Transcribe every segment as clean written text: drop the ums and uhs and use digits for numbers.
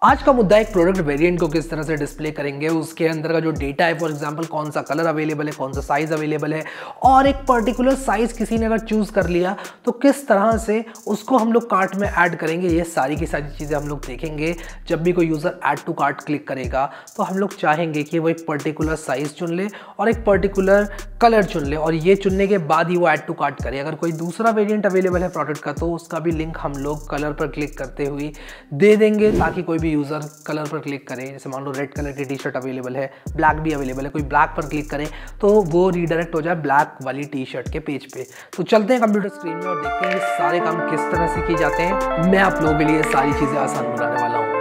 आज का मुद्दा एक प्रोडक्ट वेरिएंट को किस तरह से डिस्प्ले करेंगे, उसके अंदर का जो डेटा है, फॉर एग्जांपल कौन सा कलर अवेलेबल है, कौन सा साइज अवेलेबल है, और एक पर्टिकुलर साइज किसी ने अगर चूज कर लिया तो किस तरह से उसको हम लोग कार्ट में ऐड करेंगे। ये सारी की सारी चीज़ें हम लोग देखेंगे। जब भी कोई user add to cart click करेगा तो हम लोग चाहेंगे कि वो एक पर्टिकुलर साइज चुन ले और एक पर्टिकुलर कलर चुन ले, और ये चुनने के बाद ही वो ऐड टू कार्ट करे। अगर कोई दूसरा वेरिएंट अवेलेबल है प्रोडक्ट का तो उसका भी लिंक हम लोग कलर पर क्लिक करते हुए दे देंगे, ताकि कोई भी यूज़र कलर पर क्लिक करें। जैसे मान लो रेड कलर की टी शर्ट अवेलेबल है, ब्लैक भी अवेलेबल है, कोई ब्लैक पर क्लिक करें तो वो रीडायरेक्ट हो जाए ब्लैक वाली टी शर्ट के पेज पे। तो चलते हैं कंप्यूटर स्क्रीन में और देखते हैं ये सारे काम किस तरह से किए जाते हैं। मैं आप लोगों के लिए सारी चीज़ें आसान बनाने वाला हूँ।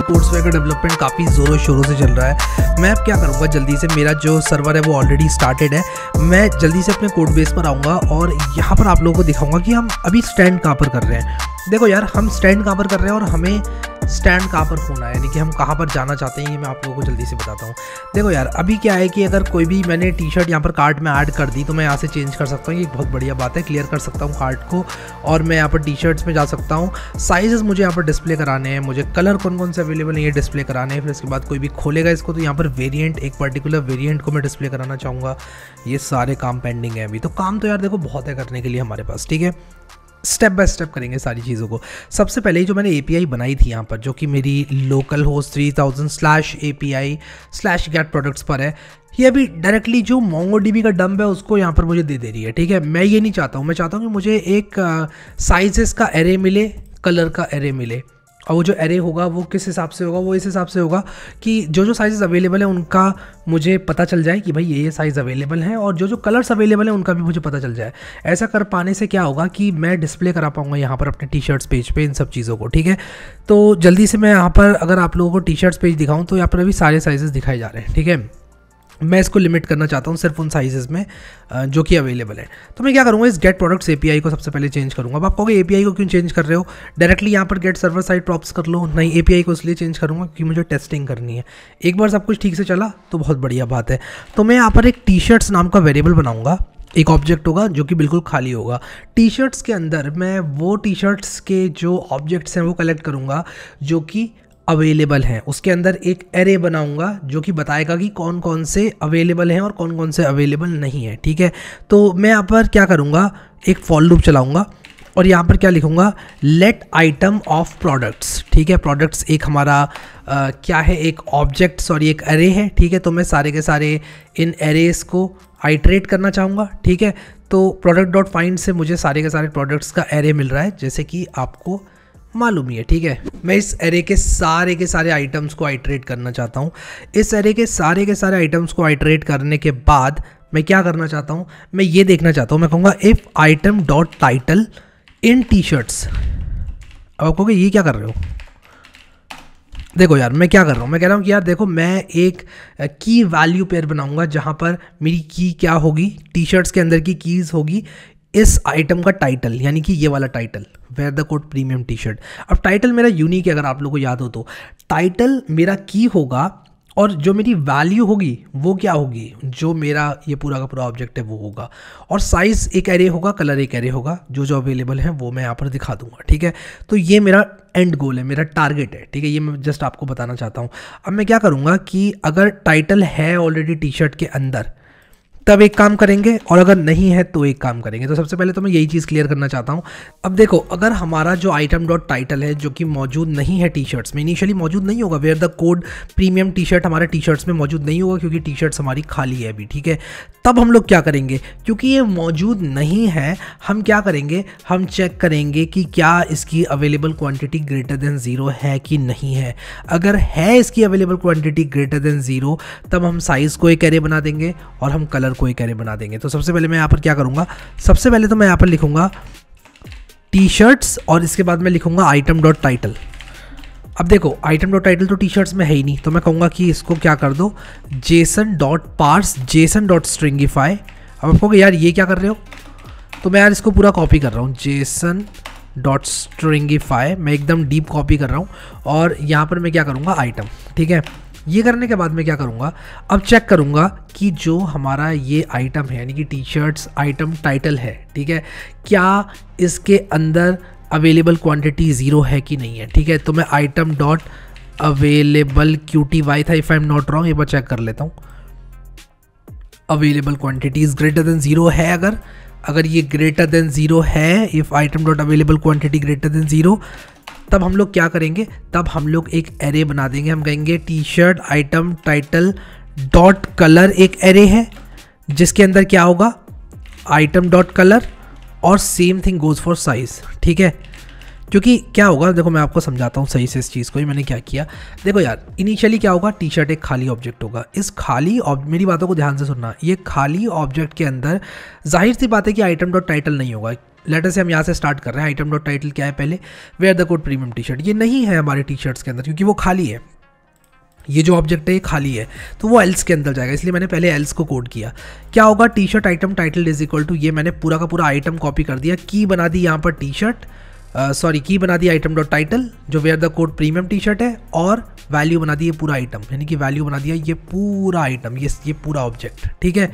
कोर्सवेयर का डेवलपमेंट काफ़ी ज़ोरों शोरों से चल रहा है। मैं अब क्या करूँगा, जल्दी से मेरा जो सर्वर है वो ऑलरेडी स्टार्टेड है। मैं जल्दी से अपने कोड बेस पर आऊँगा और यहाँ पर आप लोगों को दिखाऊंगा कि हम अभी स्टैंड कहाँ पर कर रहे हैं। देखो यार, हम स्टैंड कहाँ पर कर रहे हैं और हमें स्टैंड कहाँ पर होना है, यानी कि हम कहाँ पर जाना चाहते हैं, ये मैं आप लोगों को जल्दी से बताता हूँ। देखो यार, अभी क्या है कि अगर कोई भी मैंने टी शर्ट यहाँ पर कार्ट में ऐड कर दी तो मैं यहाँ से चेंज कर सकता हूँ। ये बहुत बढ़िया बात है, क्लियर कर सकता हूँ कार्ट को और मैं यहाँ पर टी शर्ट्स में जा सकता हूँ। साइजेस मुझे यहाँ पर डिस्प्ले कराने हैं, मुझे कलर कौन कौन से अवेलेबल है ये डिस्प्ले कराने हैं। फिर इसके बाद कोई भी खोलेगा इसको तो यहाँ पर वेरिएंट, एक पर्टिकुलर वेरिएंट को मैं डिस्प्ले कराना चाहूँगा। ये सारे काम पेंडिंग है अभी। तो काम तो यार देखो बहुत है करने के लिए हमारे पास, ठीक है। स्टेप बाय स्टेप करेंगे सारी चीज़ों को। सबसे पहले ही जो मैंने API बनाई थी यहाँ पर, जो कि मेरी लोकल होस्ट 3000/API/get products पर है, ये अभी डायरेक्टली जो MongoDB का डंप है उसको यहाँ पर मुझे दे रही है, ठीक है। मैं ये नहीं चाहता हूँ, मैं चाहता हूँ कि मुझे एक साइजेस का एरे मिले, कलर का एरे मिले, और वो जो एरे होगा वो किस हिसाब से होगा, वो इस हिसाब से होगा कि जो साइज़ अवेलेबल है उनका मुझे पता चल जाए कि भाई ये साइज़ अवेलेबल है, और जो कलर्स अवेलेबल है उनका भी मुझे पता चल जाए। ऐसा कर पाने से क्या होगा कि मैं डिस्प्ले करा पाऊंगा यहाँ पर अपने टी शर्ट्स पेज पे इन सब चीज़ों को, ठीक है। तो जल्दी से मैं यहाँ पर अगर आप लोगों को टी शर्ट्स पेज दिखाऊँ तो यहाँ पर अभी सारे साइज़ दिखाए जा रहे हैं, ठीक है। मैं इसको लिमिट करना चाहता हूँ सिर्फ उन साइजेस में जो कि अवेलेबल है। तो मैं क्या करूँगा, इस गेट प्रोडक्ट्स API को सबसे पहले चेंज करूँगा। अब आप कहोगे API को क्यों चेंज कर रहे हो, डायरेक्टली यहाँ पर गेट सर्वर साइड प्रॉप्स कर लो। नहीं, API को इसलिए चेंज करूँगा क्योंकि मुझे टेस्टिंग करनी है। एक बार सब कुछ ठीक से चला तो बहुत बढ़िया बात है। तो मैं यहाँ पर एक टी शर्ट्स नाम का वेरिएबल बनाऊँगा, एक ऑब्जेक्ट होगा जो कि बिल्कुल खाली होगा। टी शर्ट्स के अंदर मैं वो टी शर्ट्स के जो ऑब्जेक्ट्स हैं वो कलेक्ट करूँगा जो कि अवेलेबल हैं। उसके अंदर एक एरे बनाऊंगा जो कि बताएगा कि कौन कौन से अवेलेबल हैं और कौन कौन से अवेलेबल नहीं है, ठीक है। तो मैं यहाँ पर क्या करूँगा, एक फॉर लूप चलाऊंगा और यहाँ पर क्या लिखूँगा, लेट आइटम ऑफ प्रोडक्ट्स, ठीक है। प्रोडक्ट्स एक हमारा क्या है, एक ऑब्जेक्ट, सॉरी एक एरे है, ठीक है। तो मैं सारे के सारे इन एरेस को आइटरेट करना चाहूँगा, ठीक है। तो प्रोडक्ट डॉट फाइंड से मुझे सारे के सारे प्रोडक्ट्स का एरे मिल रहा है, जैसे कि आपको मालूम ही है, ठीक है। मैं इस एरे के सारे आइटम्स को आइटरेट करना चाहता हूँ। इस एरे के सारे आइटम्स को आइटरेट करने के बाद मैं क्या करना चाहता हूँ, मैं ये देखना चाहता हूँ। मैं कहूँगा if item dot title in T shirts. अब आप कहोगे ये क्या कर रहे हो। देखो यार, मैं क्या कर रहा हूँ, मैं कह रहा हूँ कि यार देखो, मैं एक की वैल्यू पेयर बनाऊँगा जहाँ पर मेरी की क्या होगी, टी शर्ट्स के अंदर की कीज़ होगी इस आइटम का टाइटल, यानी कि ये वाला title, where the code premium T shirt. अब टाइटल मेरा यूनिक है, अगर आप लोगों को याद हो तो टाइटल मेरा की होगा और जो मेरी वैल्यू होगी वो क्या होगी, जो मेरा ये पूरा का पूरा ऑब्जेक्ट है वो होगा, और साइज़ एक एरे होगा, कलर एक एरे होगा, जो अवेलेबल है वो मैं यहाँ पर दिखा दूंगा, ठीक है। तो ये मेरा एंड गोल है, मेरा टारगेट है, ठीक है। ये मैं जस्ट आपको बताना चाहता हूँ। अब मैं क्या करूँगा कि अगर टाइटल है ऑलरेडी टी शर्ट के अंदर तब एक काम करेंगे, और अगर नहीं है तो एक काम करेंगे। तो सबसे पहले तो मैं यही चीज़ क्लियर करना चाहता हूँ। अब देखो, अगर हमारा जो आइटम डॉट टाइटल है जो कि मौजूद नहीं है टी शर्ट्स में, इनिशियली मौजूद नहीं होगा, wear the code premium T shirt हमारे टी शर्ट्स में मौजूद नहीं होगा क्योंकि टी शर्ट्स हमारी खाली है अभी, ठीक है। तब हम लोग क्या करेंगे, क्योंकि ये मौजूद नहीं है, हम क्या करेंगे, हम चेक करेंगे कि क्या इसकी अवेलेबल क्वान्टिटी ग्रेटर देन 0 है कि नहीं है। अगर है इसकी अवेलेबल क्वान्टिटी ग्रेटर देन 0 तब हम साइज़ को एक एरे बना देंगे और हम कलर को एक एरे बना देंगे। तो सबसे पहले मैं यहाँ पर क्या करूँगा, सबसे पहले तो मैं यहाँ पर लिखूँगा टी शर्ट्स और इसके बाद मैं लिखूँगा आइटम डॉट टाइटल। अब देखो, आइटम डॉट टाइटल तो टी शर्ट्स में है ही नहीं, तो मैं कहूँगा कि इसको क्या कर दो, JSON dot parse JSON dot stringify. अब आप कहोगे यार ये क्या कर रहे हो, तो मैं यार इसको पूरा कॉपी कर रहा हूँ, जेसन डॉट स्ट्रिंगिफाई, मैं एकदम डीप कॉपी कर रहा हूँ। और यहाँ पर मैं क्या करूँगा, आइटम, ठीक है। ये करने के बाद मैं क्या करूँगा, अब चेक करूँगा कि जो हमारा ये आइटम है यानी कि टी शर्ट्स आइटम टाइटल है, ठीक है, क्या इसके अंदर अवेलेबल क्वांटिटी 0 है कि नहीं है, ठीक है। तो मैं आइटम डॉट अवेलेबल QTY था, if I am not wrong, एक बार चेक कर लेता हूँ। Available quantity is greater than 0 है, अगर ये ग्रेटर देन 0 है, if item dot available quantity greater than 0, तब हम लोग क्या करेंगे, तब हम लोग एक एरे बना देंगे। हम कहेंगे T shirt item title dot colour, एक एरे है जिसके अंदर क्या होगा, आइटम डॉट कलर, और same thing goes for size, ठीक है। क्योंकि क्या होगा, देखो मैं आपको समझाता हूँ सही से इस चीज़ को ही। मैंने क्या किया, देखो यार, इनिशियली क्या होगा, टी शर्ट एक खाली ऑब्जेक्ट होगा। इस खाली मेरी बातों को ध्यान से सुनना, ये खाली ऑब्जेक्ट के अंदर जाहिर सी बात है कि आइटम डॉट टाइटल नहीं होगा। लेटर से हम यहाँ से स्टार्ट कर रहे हैं। आइटम डॉट टाइटल क्या है, पहले wear the code premium T shirt, ये नहीं है हमारे टी शर्ट्स के अंदर क्योंकि वो खाली है। ये जो ऑब्जेक्ट है ये खाली है, तो वो एल्स के अंदर जाएगा, इसलिए मैंने पहले एल्स को कोड किया। क्या होगा, t shirt item title is equal to, ये मैंने पूरा का पूरा आइटम कॉपी कर दिया, की बना दी यहाँ पर टी शर्ट, की बना दी आइटम डॉट टाइटल जो wear the code premium T shirt है, और वैल्यू बना दी ये पूरा आइटम, यानी कि वैल्यू बना दिया ये पूरा आइटम, ये पूरा ऑब्जेक्ट, ठीक है।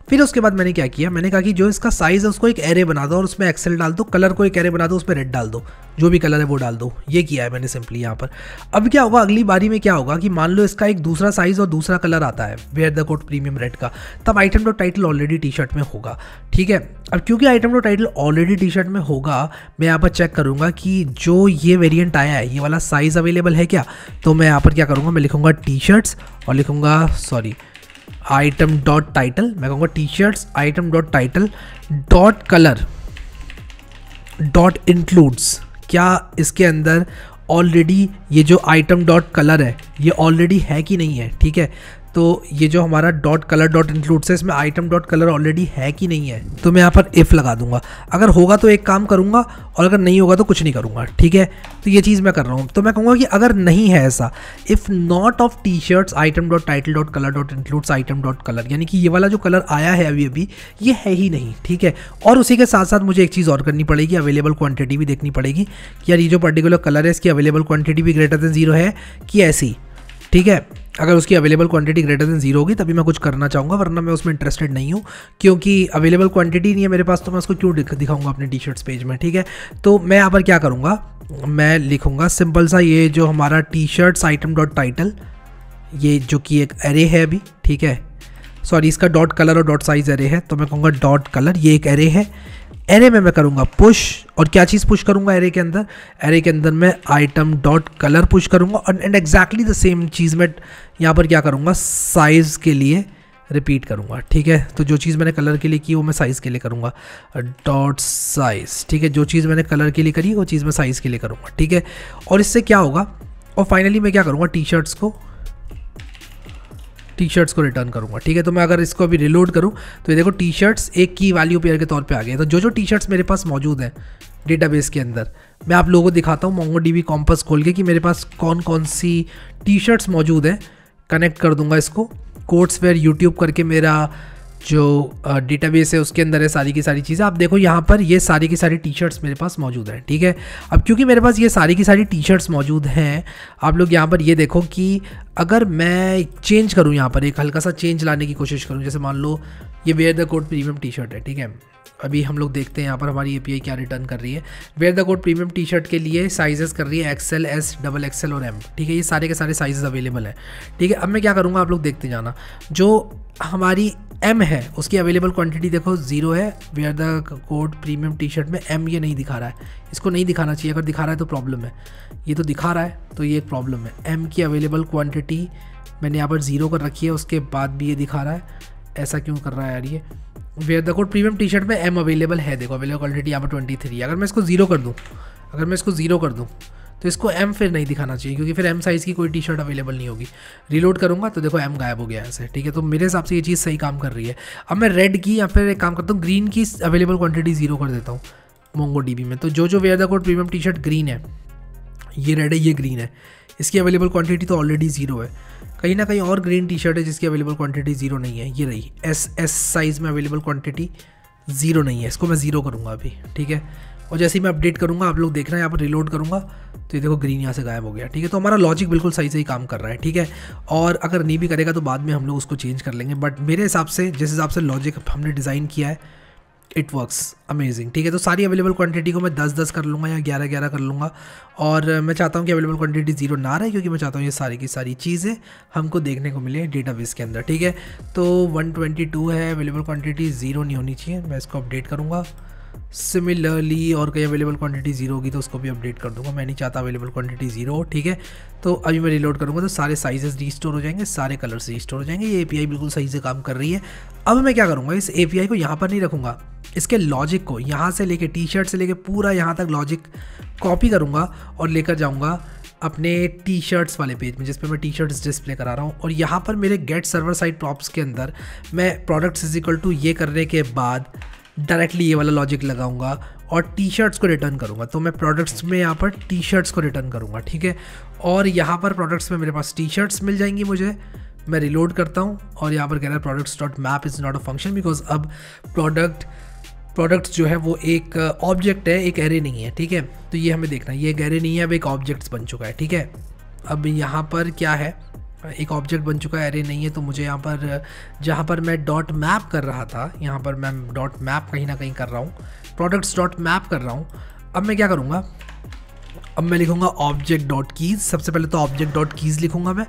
फिर उसके बाद मैंने क्या किया, मैंने कहा कि जो इसका साइज़ है उसको एक एरे बना दो और उसमें एक्सेल डाल दो, कलर को एक एरे बना दो, उसमें रेड डाल दो, जो भी कलर है वो डाल दो। ये किया है मैंने सिंपली यहाँ पर। अब क्या होगा, अगली बारी में क्या होगा कि मान लो इसका एक दूसरा साइज़ और दूसरा कलर आता है wear the code premium red का, तब item dot title already t shirt में होगा, ठीक है। अब क्योंकि item dot title already t shirt में होगा, मैं यहाँ पर चेक करूँगा कि जो ये वेरियंट आया है ये वाला साइज़ अवेलेबल है क्या। तो मैं यहाँ पर क्या करूँगा, मैं लिखूँगा टी शर्ट्स और लिखूँगा आइटम डॉट टाइटल, मैं कहूँगा T shirts item dot title dot colour dot includes, क्या इसके अंदर ऑलरेडी ये जो आइटम डॉट कलर है ये ऑलरेडी है कि नहीं है, ठीक है। तो ये जो हमारा डॉट कलर डॉट इंक्लूड्स है, इसमें आइटम डॉट कलर ऑलरेडी है कि नहीं है, तो मैं यहाँ पर इफ़ लगा दूंगा। अगर होगा तो एक काम करूँगा और अगर नहीं होगा तो कुछ नहीं करूँगा, ठीक है। तो ये चीज़ मैं कर रहा हूँ। तो मैं कहूँगा कि अगर नहीं है ऐसा, if not of T shirts item dot title dot colour dot includes item dot colour, यानी कि ये वाला जो कलर आया है अभी ये है ही नहीं, ठीक है। और उसी के साथ साथ मुझे एक चीज़ और करनी पड़ेगी, अवेलेबल क्वान्टिटी भी देखनी पड़ेगी कि यार ये जो पर्टिकुलर कलर है इसकी अवेलेबल क्वान्टिटी भी ग्रेटर देन 0 है कि ऐसी, ठीक है। अगर उसकी अवेलेबल क्वांटिटी ग्रेटर देन 0 होगी तभी मैं कुछ करना चाहूँगा, वरना मैं उसमें इंटरेस्टेड नहीं हूँ, क्योंकि अवेलेबल क्वांटिटी नहीं है मेरे पास, तो मैं उसको क्यों दिखाऊंगा अपने टी शर्ट्स पेज में, ठीक है। तो मैं यहाँ पर क्या करूँगा, मैं लिखूँगा सिंपल सा, ये जो हमारा T shirts item dot title, ये जो कि एक एरे है अभी, ठीक है, इसका डॉट कलर और डॉट साइज एरे है, तो मैं कहूँगा डॉट कलर, ये एक एरे है। एरे में मैं करूँगा पुश, और क्या चीज़ पुश करूँगा एरे के अंदर मैं आइटम डॉट कलर पुश करूँगा, एंड एग्जैक्टली द सेम चीज़ मैं यहाँ पर क्या करूँगा, साइज़ के लिए रिपीट करूँगा, ठीक है। तो जो चीज़ मैंने कलर के लिए की वो मैं साइज़ के लिए करूँगा, डॉट साइज़, ठीक है। जो चीज़ मैंने कलर के लिए करी वो चीज़ मैं साइज़ के लिए करूँगा, ठीक है। और इससे क्या होगा, और फाइनली मैं क्या करूँगा, टी शर्ट्स को रिटर्न करूँगा, ठीक है। तो मैं अगर इसको अभी रिलोड करूँ तो ये देखो टी शर्ट्स एक की वैल्यू पेयर के तौर पे आ गए। तो जो टी शर्ट्स मेरे पास मौजूद हैं डेटाबेस के अंदर, मैं आप लोगों को दिखाता हूँ MongoDB कॉम्पस खोल के कि मेरे पास कौन कौन सी टी शर्ट्स मौजूद हैं। कनेक्ट कर दूंगा इसको कोड्सवेयर यूट्यूब करके, मेरा जो डेटाबेस है उसके अंदर है सारी की सारी चीज़ें। आप देखो यहाँ पर ये सारी की सारी टी शर्ट्स मेरे पास मौजूद हैं, ठीक है। अब क्योंकि मेरे पास ये सारी की सारी टी शर्ट्स मौजूद हैं, आप लोग यहाँ पर ये देखो कि अगर मैं चेंज करूँ, यहाँ पर एक हल्का सा चेंज लाने की कोशिश करूँ, जैसे मान लो ये wear the code premium T shirt है, ठीक है। अभी हम लोग देखते हैं यहाँ पर हमारी API क्या रिटर्न कर रही है। Wear the code premium T shirt के लिए साइजेस कर रही है XL, S, XXL और M, ठीक है। ये सारे के सारे साइजेस अवेलेबल है, ठीक है। अब मैं क्या करूँगा, आप लोग देखते जाना। जो हमारी M है उसकी अवेलेबल क्वांटिटी देखो 0 है। Wear the code premium T shirt में M ये नहीं दिखा रहा है, इसको नहीं दिखाना चाहिए। अगर दिखा रहा है तो प्रॉब्लम है, ये तो दिखा रहा है तो ये एक प्रॉब्लम है। M की अवेलेबल क्वांटिटी मैंने यहाँ पर 0 कर रखी है, उसके बाद भी ये दिखा रहा है, ऐसा क्यों कर रहा है यार ये। Wear the code premium T shirt में M अवेलेबल है, देखो अवेलेबल क्वांटिटी यहाँ पर 23 है। अगर मैं इसको 0 कर दूँ, तो इसको M फिर नहीं दिखाना चाहिए, क्योंकि फिर M साइज़ की कोई टी शर्ट अवेलेबल नहीं होगी। रीलोड करूँगा तो देखो M गायब हो गया ऐसे, ठीक है। तो मेरे हिसाब से ये चीज़ सही काम कर रही है। अब मैं रेड की या फिर एक काम करता हूँ, ग्रीन की अवेलेबल क्वांटिटी 0 कर देता हूँ MongoDB में। तो जो wear the code premium T shirt green है, ये रेड है, ये ग्रीन है, इसकी अवेलेबल क्वांटिटी तो ऑलरेडी 0 है। कहीं ना कहीं और ग्रीन टी शर्ट है जिसकी अवेलेबल क्वांटिटी 0 नहीं है, ये रही S साइज़ में अवेलेबल क्वांटिटी 0 नहीं है, इसको मैं 0 करूँगा अभी, ठीक है। और जैसे ही मैं अपडेट करूँगा आप लोग देखना, यहाँ पर रिलोड करूँगा तो ये देखो ग्रीन यहाँ से गायब हो गया, ठीक है। तो हमारा लॉजिक बिल्कुल सही सही काम कर रहा है, ठीक है। और अगर नहीं भी करेगा तो बाद में हम लोग उसको चेंज कर लेंगे, बट मेरे हिसाब से जिस हिसाब से लॉजिक हमने डिज़ाइन किया है इट वर्क्स अमेजिंग, ठीक है। तो सारी अवेलेबल क्वांटिटी को मैं 10-10 कर लूँगा या 11-11 कर लूँगा। और मैं चाहता हूँ कि अवेलेबल क्वांटिटी 0 ना रहे, क्योंकि मैं चाहता हूँ ये सारी की सारी चीज़ें हमको देखने को मिले डेटाबेस के अंदर, ठीक है। तो 122 है, अवेलेबल क्वांटिटी 0 नहीं होनी चाहिए, मैं इसको अपडेट करूँगा। सिमिलरली और कहीं अवेलेबल क्वांटिटी 0 होगी तो उसको भी अपडेट कर दूंगा, मैं नहीं चाहता अवेलेबल क्वांटिटी 0 हो, ठीक है। तो अभी मैं रिलोड करूँगा तो सारे साइजेस रीस्टोर हो जाएंगे, सारे कलर्स रीस्टोर हो जाएंगे। ये API बिल्कुल सही से काम कर रही है। अब मैं क्या करूँगा, इस API को यहाँ पर नहीं रखूँगा, इसके लॉजिक को यहाँ से लेके टी-शर्ट से लेके पूरा यहाँ तक लॉजिक कॉपी करूँगा और लेकर जाऊँगा अपने टी-शर्ट्स वाले पेज में, जिस पे मैं टी-शर्ट्स डिस्प्ले करा रहा हूँ। और यहाँ पर मेरे गेट सर्वर साइड प्रॉप्स के अंदर मैं प्रोडक्ट्स इज इक्वल टू ये करने के बाद डायरेक्टली ये वाला लॉजिक लगाऊंगा और टी-शर्ट्स को रिटर्न करूंगा। तो मैं प्रोडक्ट्स में यहाँ पर टी-शर्ट्स को रिटर्न करूंगा, ठीक है। और यहाँ पर प्रोडक्ट्स में मेरे पास टी-शर्ट्स मिल जाएंगी मुझे। मैं रिलोड करता हूँ और यहाँ पर कह रहा है products dot map is not a function, because अब प्रोडक्ट्स जो है वो एक ऑब्जेक्ट है, एक एरे नहीं है, ठीक है। तो ये हमें देखना है, ये एक एरे नहीं है, अब एक ऑब्जेक्ट्स बन चुका है, ठीक है। अब यहाँ पर क्या है, एक ऑब्जेक्ट बन चुका है, एरे नहीं है। तो मुझे यहाँ पर जहाँ पर मैं डॉट मैप कर रहा था, यहाँ पर मैं डॉट मैप कहीं ना कहीं कर रहा हूँ, प्रोडक्ट्स डॉट मैप कर रहा हूँ। अब मैं क्या करूँगा, अब मैं लिखूँगा ऑब्जेक्ट डॉट कीज़। सबसे पहले तो ऑब्जेक्ट डॉट कीज़ लिखूँगा मैं,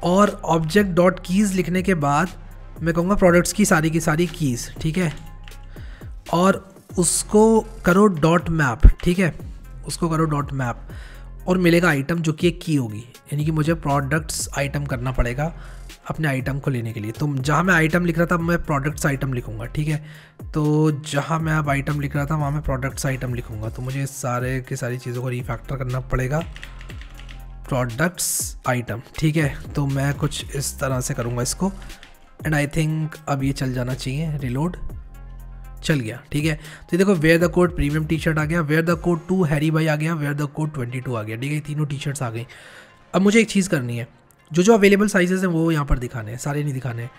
और ऑब्जेक्ट डॉट कीज़ लिखने के बाद मैं कहूँगा प्रोडक्ट्स की सारी कीज़, ठीक है। और उसको करो डॉट मैप, ठीक है, उसको करो डॉट मैप और मिलेगा आइटम जो कि एक की होगी, यानी कि मुझे प्रोडक्ट्स आइटम करना पड़ेगा अपने आइटम को लेने के लिए। तो जहाँ मैं आइटम लिख रहा था मैं प्रोडक्ट्स आइटम लिखूँगा, ठीक है। तो जहाँ मैं अब आइटम लिख रहा था वहाँ मैं प्रोडक्ट्स आइटम लिखूँगा। तो मुझे सारे की सारी चीज़ों को रीफैक्टर करना पड़ेगा, प्रोडक्ट्स आइटम, ठीक है। तो मैं कुछ इस तरह से करूँगा इसको, एंड आई थिंक अब ये चल जाना चाहिए। रिलोड चल गया, ठीक है। तो ये देखो where the code premium T-shirt आ गया, वेयर द कोड 2 हैरी भाई आ गया, वेयर द कोड 22 आ गया, ठीक है। तीनों टी-शर्ट्स आ गई। अब मुझे एक चीज़ करनी है, जो अवेलेबल साइजेस हैं वो यहाँ पर दिखाने हैं, सारे नहीं दिखाने हैं।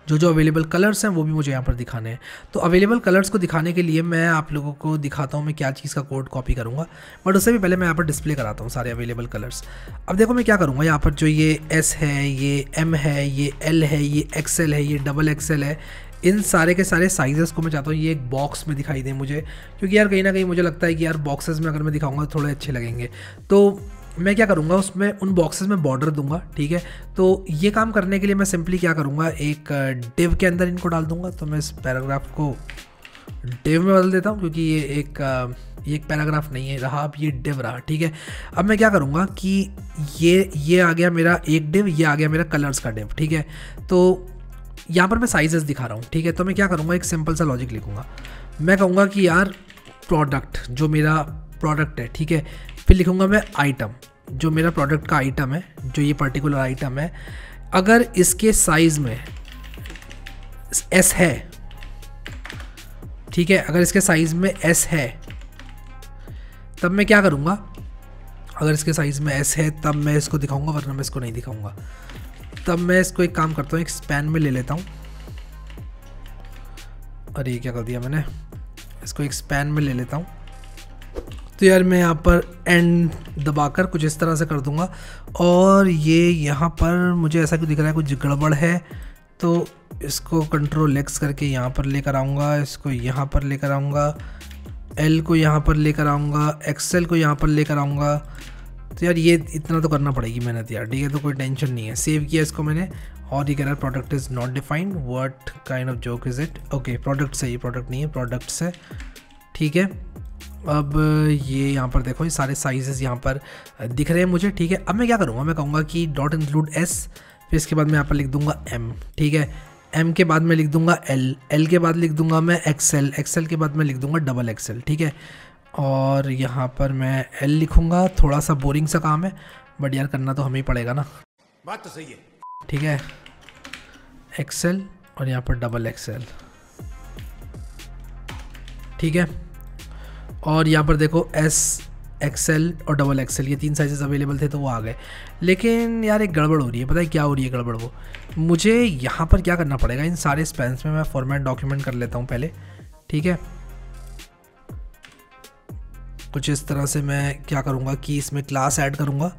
जो अवेलेबल कलर्स हैं वो भी मुझे यहाँ पर दिखाने हैं। तो अवेलेबल कलर्स को दिखाने के लिए मैं आप लोगों को दिखाता हूँ मैं क्या चीज़ का कोड कॉपी करूँगा, बट उससे भी पहले मैं यहाँ पर डिस्प्ले कराता हूँ सारे अवेलेबल कलर्स। अब देखो मैं क्या करूँगा, यहाँ पर जो ये S है, ये M है, ये L है, ये XL है, ये XXL है, इन सारे के सारे साइजेस को मैं चाहता हूँ ये एक बॉक्स में दिखाई दे मुझे, क्योंकि यार कहीं ना कहीं मुझे लगता है कि यार बॉक्सेस में अगर मैं दिखाऊंगा तो थोड़े अच्छे लगेंगे। तो मैं क्या करूँगा, उसमें उन बॉक्सेस में बॉर्डर दूंगा, ठीक है। तो ये काम करने के लिए मैं सिंपली क्या करूँगा, एक डिव के अंदर इनको डाल दूंगा। तो मैं इस पैराग्राफ को डिव में बदल देता हूँ, क्योंकि ये एक पैराग्राफ नहीं है रहा, अब ये डिव रहा, ठीक है। अब मैं क्या करूँगा कि ये आ गया मेरा एक डिव, ये आ गया मेरा कलर्स का डिव, ठीक है। तो यहाँ पर मैं साइजेस दिखा रहा हूँ, ठीक है। तो मैं क्या करूँगा, एक सिंपल सा लॉजिक लिखूँगा। मैं कहूँगा कि यार प्रोडक्ट जो मेरा प्रोडक्ट है, ठीक है, फिर लिखूँगा मैं आइटम जो मेरा प्रोडक्ट का आइटम है, जो ये पर्टिकुलर आइटम है, अगर इसके साइज़ में S है, ठीक है, अगर इसके साइज़ में S है तब मैं क्या करूँगा, अगर इसके साइज़ में S है तब मैं इसको दिखाऊँगा, वरना मैं इसको नहीं दिखाऊँगा। तब मैं इसको एक काम करता हूँ, एक स्पैन में ले लेता हूँ। अरे ये क्या कर दिया मैंने, इसको एक स्पैन में ले लेता हूँ। तो यार मैं यहाँ पर एंड दबाकर कुछ इस तरह से कर दूँगा, और ये यहाँ पर मुझे ऐसा क्यों दिख रहा है कुछ गड़बड़ है, तो इसको कंट्रोल X करके यहाँ पर लेकर आऊँगा, इसको यहाँ पर लेकर आऊँगा, L को यहाँ पर लेकर आऊँगा, XL को यहाँ पर लेकर आऊँगा। तो यार ये इतना तो करना पड़ेगी मेहनत यार, ठीक है। तो कोई टेंशन नहीं है, सेव किया इसको मैंने, और ये कह रहा है product is not defined, what kind of joke is it. Okay products है, ये प्रोडक्ट नहीं है, प्रोडक्ट्स है, ठीक है। अब ये यहाँ पर देखो ये सारे साइजेस यहाँ पर दिख रहे हैं मुझे, ठीक है। अब मैं क्या करूँगा, मैं कहूँगा कि डॉट इंक्लूड S, फिर इसके बाद मैं यहाँ पर लिख दूँगा M, ठीक है। M के बाद मैं लिख दूँगा L के बाद लिख दूँगा मैं XL के बाद मैं लिख दूँगा XXL, ठीक है। और यहाँ पर मैं L लिखूँगा, थोड़ा सा बोरिंग सा काम है बट यार करना तो हमें ही पड़ेगा ना, बात तो सही है, ठीक है। XL और यहाँ पर XXL, ठीक है। और यहाँ पर देखो S, XL और XXL ये 3 साइजेस अवेलेबल थे तो वो आ गए। लेकिन यार एक गड़बड़ हो रही है, पता है क्या हो रही है गड़बड़, वो मुझे यहाँ पर क्या करना पड़ेगा, इन सारे स्पैन्स में मैं फॉर्मेट डॉक्यूमेंट कर लेता हूँ पहले, ठीक है। कुछ इस तरह से मैं क्या करूँगा कि इसमें क्लास ऐड करूँगा।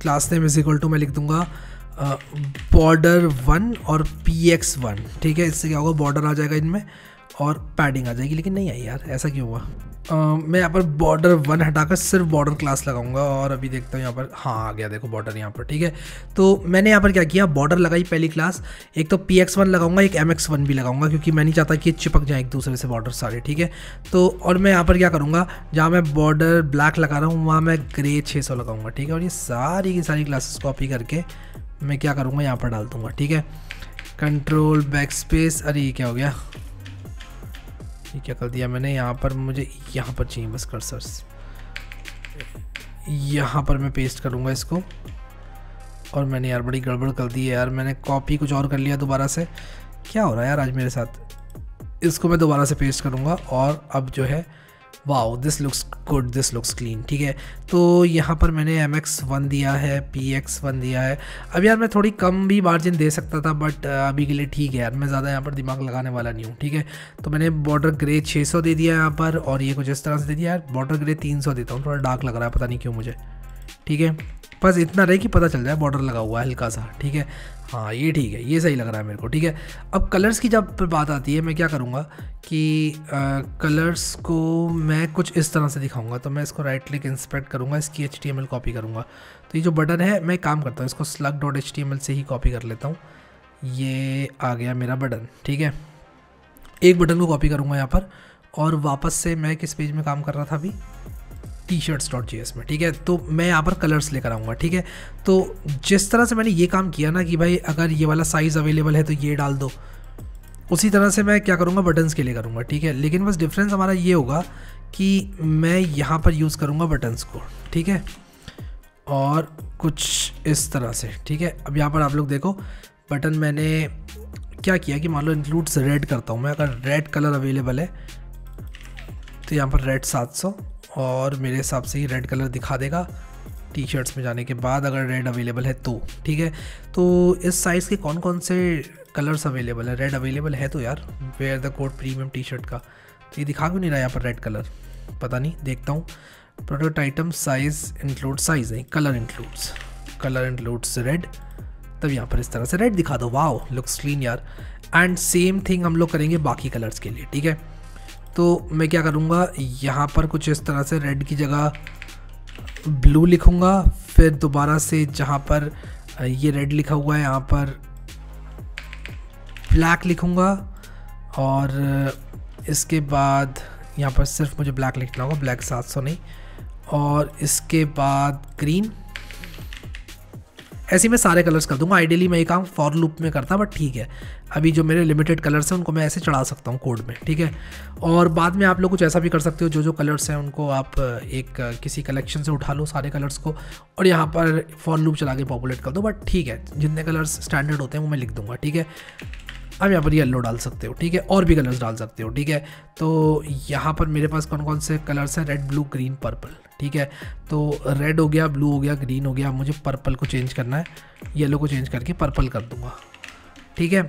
Class name is equal to मैं लिख दूंगा border1 और px1, ठीक है। इससे क्या होगा, बॉर्डर आ जाएगा इनमें और पैडिंग आ जाएगी। लेकिन नहीं आई यार, ऐसा क्यों हुआ? मैं यहाँ पर border1 हटाकर सिर्फ बॉर्डर क्लास लगाऊंगा और अभी देखता हूँ यहाँ पर, हाँ आ गया देखो बॉर्डर यहाँ पर, ठीक है। तो मैंने यहाँ पर क्या किया, बॉर्डर लगाई पहली क्लास, एक तो px1 लगाऊंगा, एक mx1 भी लगाऊंगा, क्योंकि मैं नहीं चाहता कि चिपक जाए एक दूसरे से बॉर्डर सारे, ठीक है। तो और मैं यहाँ पर क्या करूँगा, जहाँ मैं बॉर्डर ब्लैक लगा रहा हूँ वहाँ मैं ग्रे 600 लगाऊंगा, ठीक है। और ये सारी की सारी क्लासेस कॉपी करके मैं क्या करूँगा, यहाँ पर डाल दूँगा, ठीक है। कंट्रोल बैक स्पेस, अरे ये क्या हो गया, ये क्या कर दिया मैंने, यहाँ पर मुझे यहाँ पर चाहिए बस कर्सर्स, यहाँ पर मैं पेस्ट करूँगा इसको। और मैंने यार बड़ी गड़बड़ कर दी है यार, मैंने कॉपी कुछ और कर लिया दोबारा से, क्या हो रहा है यार आज मेरे साथ। इसको मैं दोबारा से पेस्ट करूँगा और अब जो है, wow this looks good, this looks clean, ठीक है। तो यहाँ पर मैंने mx1 दिया है, px1 दिया है। अब यार मैं थोड़ी कम भी मार्जिन दे सकता था, बट अभी के लिए ठीक है यार, मैं ज़्यादा यहाँ पर दिमाग लगाने वाला नहीं हूँ, ठीक है। तो मैंने बॉर्डर ग्रे 600 दे दिया यहाँ पर, और ये कुछ इस तरह से दे दिया यार। बॉर्डर ग्रे 300 देता हूँ, थोड़ा डार्क लग रहा है पता नहीं क्यों मुझे, ठीक है। बस इतना रहे कि पता चल जाए बॉर्डर लगा हुआ है हल्का सा, ठीक है। हाँ ये ठीक है, ये सही लग रहा है मेरे को, ठीक है। अब कलर्स की जब बात आती है, मैं क्या करूँगा कि कलर्स को मैं कुछ इस तरह से दिखाऊंगा। तो मैं इसको राइट क्लिक इंस्पेक्ट करूँगा, इसकी HTML कॉपी करूँगा। तो ये जो बटन है, मैं काम करता हूँ इसको slug.html से ही कॉपी कर लेता हूँ। ये आ गया मेरा बटन, ठीक है। एक बटन को कॉपी करूँगा यहाँ पर, और वापस से मैं किस पेज में काम कर रहा था अभी, t-shirts.js में, ठीक है। तो मैं यहाँ पर कलर्स लेकर आऊँगा, ठीक है। तो जिस तरह से मैंने ये काम किया ना कि भाई अगर ये वाला साइज़ अवेलेबल है तो ये डाल दो, उसी तरह से मैं क्या करूँगा, बटन्स के लिए करूँगा, ठीक है। लेकिन बस डिफरेंस हमारा ये होगा कि मैं यहाँ पर यूज़ करूँगा बटन्स को, ठीक है, और कुछ इस तरह से, ठीक है। अब यहाँ पर आप लोग देखो, बटन मैंने क्या किया कि मान लो इंक्लूड्स रेड करता हूँ मैं, अगर रेड कलर अवेलेबल है तो यहाँ पर रेड 700, और मेरे हिसाब से ही रेड कलर दिखा देगा टी-शर्ट्स में जाने के बाद, अगर रेड अवेलेबल है तो, ठीक है। तो इस साइज़ के कौन कौन से कलर्स अवेलेबल है, रेड अवेलेबल है तो यार, wear the code premium t shirt का, तो ये दिखा क्यों नहीं रहा यहाँ पर रेड कलर, पता नहीं, देखता हूँ। Product item size include, size नहीं, कलर इंक्लूड्स रेड, तब यहाँ पर इस तरह से रेड दिखा दो। वाओ लुक्स क्लीन यार। एंड सेम थिंग हम लोग करेंगे बाकी कलर्स के लिए, ठीक है। तो मैं क्या करूँगा, यहाँ पर कुछ इस तरह से रेड की जगह ब्लू लिखूँगा, फिर दोबारा से जहाँ पर ये रेड लिखा हुआ है यहाँ पर ब्लैक लिखूँगा, और इसके बाद यहाँ पर सिर्फ मुझे ब्लैक लिखना होगा, ब्लैक 700 नहीं, और इसके बाद ग्रीन। ऐसे मैं सारे कलर्स कर दूंगा। आइडियली मैं ये काम फॉर लूप में करता, बट ठीक है, अभी जो मेरे लिमिटेड कलर्स हैं उनको मैं ऐसे चढ़ा सकता हूँ कोड में, ठीक है। और बाद में आप लोग कुछ ऐसा भी कर सकते हो, जो कलर्स हैं उनको आप एक किसी कलेक्शन से उठा लो सारे कलर्स को, और यहाँ पर फॉर लूप चला के पॉपुलेट कर दो, बट ठीक है, जितने कलर्स स्टैंडर्ड होते हैं वो मैं लिख दूंगा, ठीक है। अब यहाँ पर येलो डाल सकते हो, ठीक है, और भी कलर्स डाल सकते हो, ठीक है। तो यहाँ पर मेरे पास कौन कौन से कलर्स हैं, रेड ब्लू ग्रीन पर्पल, ठीक है। तो रेड हो गया, ब्लू हो गया, ग्रीन हो गया, मुझे पर्पल को चेंज करना है, येलो को चेंज करके पर्पल कर दूंगा, ठीक है।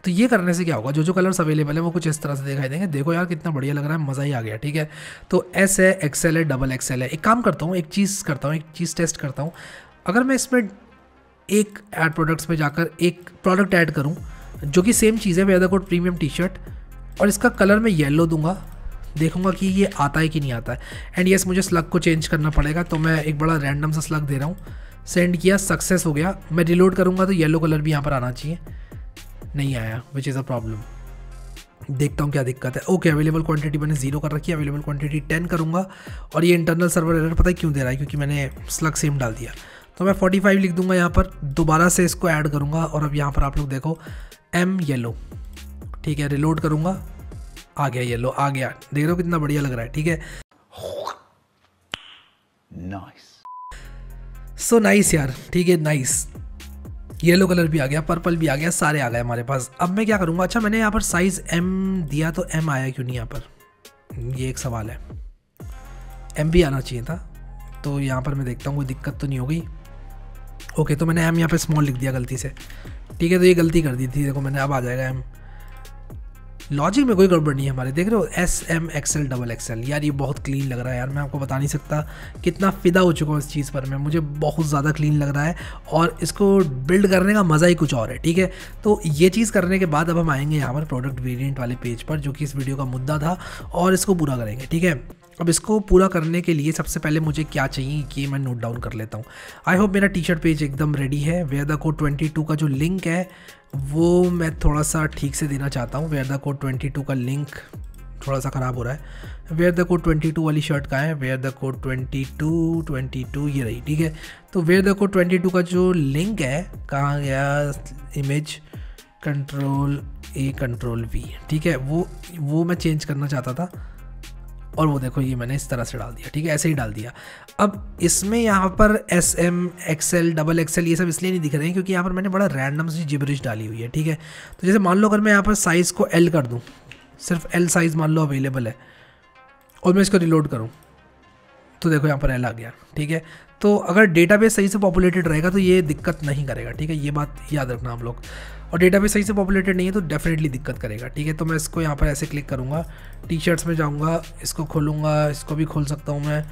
तो ये करने से क्या होगा, जो कलर्स अवेलेबल है वो कुछ इस तरह से दिखाई देंगे। देखो यार कितना बढ़िया लग रहा है, मज़ा ही आ गया, ठीक है। तो S है, XL है, XXL है। एक काम करता हूँ, एक चीज़ टेस्ट करता हूँ। अगर मैं इसमें एक ऐड प्रोडक्ट्स में जाकर एक प्रोडक्ट ऐड करूँ जो कि सेम चीज़ है, wear the code premium t shirt, और इसका कलर मैं येलो दूंगा, देखूंगा कि ये आता है कि नहीं आता है। एंड येस मुझे स्लग को चेंज करना पड़ेगा, तो मैं एक बड़ा रैंडम सा स्लग दे रहा हूँ, सेंड किया, सक्सेस हो गया। मैं रिलोड करूँगा तो येलो कलर भी यहाँ पर आना चाहिए, नहीं आया, विच इज़ अ प्रॉब्लम। देखता हूँ क्या दिक्कत है। ओके, अवेलेबल क्वांटिटी मैंने 0 कर रखी है, अवेलेबल क्वांटिटी 10 करूँगा, और ये इंटरनल सर्वर एरर पता है क्यों दे रहा है, क्योंकि मैंने स्लग सेम डाल दिया। तो मैं 45 लिख दूंगा यहाँ पर, दोबारा से इसको ऐड करूँगा, और अब यहाँ पर आप लोग देखो M येलो, ठीक है। रिलोड करूँगा, आ गया येलो, आ गया, देख रहे हो कितना बढ़िया लग रहा है, ठीक है। नाइस, सो नाइस यार, ठीक है, नाइस। येलो कलर भी आ गया, पर्पल भी आ गया, सारे आ गए हमारे पास। अब मैं क्या करूँगा, अच्छा मैंने यहाँ पर साइज़ M दिया, तो M आया क्यों नहीं यहाँ पर, ये एक सवाल है। M भी आना चाहिए था, तो यहाँ पर मैं देखता हूँ कोई दिक्कत तो नहीं हो गई। ओके, तो मैंने M यहाँ पे स्मॉल लिख दिया गलती से, ठीक है। तो ये गलती कर दी थी, देखो मैंने, अब आ जाएगा M। लॉजिक में कोई गड़बड़ नहीं है हमारे, देख रहे हो SMXL यार, ये बहुत क्लीन लग रहा है यार, मैं आपको बता नहीं सकता कितना फ़िदा हो चुका हूँ इस चीज़ पर मैं, मुझे बहुत ज़्यादा क्लीन लग रहा है और इसको बिल्ड करने का मज़ा ही कुछ और है, ठीक है। तो ये चीज़ करने के बाद अब हम आएंगे यहाँ पर प्रोडक्ट वेरिएंट वाले पेज पर, जो कि इस वीडियो का मुद्दा था, और इसको पूरा करेंगे, ठीक है। अब इसको पूरा करने के लिए सबसे पहले मुझे क्या चाहिए कि मैं नोट डाउन कर लेता हूँ। आई होप मेरा टी शर्ट पेज एकदम रेडी है। वेयर द कोड 22 का जो लिंक है वो मैं थोड़ा सा ठीक से देना चाहता हूँ। वेयर द कोड 22 का लिंक थोड़ा सा ख़राब हो रहा है। वेयर द कोड 22 वाली शर्ट का है, वेयर द कोड 22 ये रही, ठीक है। तो वेयर द कोड 22 का जो लिंक है, कहाँ गया, इमेज Ctrl+A Ctrl+V, ठीक है, वो मैं चेंज करना चाहता था, और वो देखो ये मैंने इस तरह से डाल दिया, ठीक है, ऐसे ही डाल दिया। अब इसमें यहाँ पर SMXL XXL ये सब इसलिए नहीं दिख रहे हैं क्योंकि यहाँ पर मैंने बड़ा रैंडम सी जिबरिश डाली हुई है, ठीक है। तो जैसे मान लो अगर मैं यहाँ पर साइज़ को L कर दूँ, सिर्फ L साइज़ मान लो अवेलेबल है, और मैं इसको रिलोड करूँ तो देखो यहाँ पर L आ गया, ठीक है। तो अगर डेटाबेस सही से पॉपुलेटेड रहेगा तो ये दिक्कत नहीं करेगा, ठीक है, ये बात याद रखना आप लोग। और डेटाबेस सही से पॉपुलेटेड नहीं है तो डेफिनेटली दिक्कत करेगा, ठीक है। तो मैं इसको यहाँ पर ऐसे क्लिक करूँगा, टी शर्ट्स में जाऊँगा, इसको खोलूँगा, इसको भी खोल सकता हूँ मैं,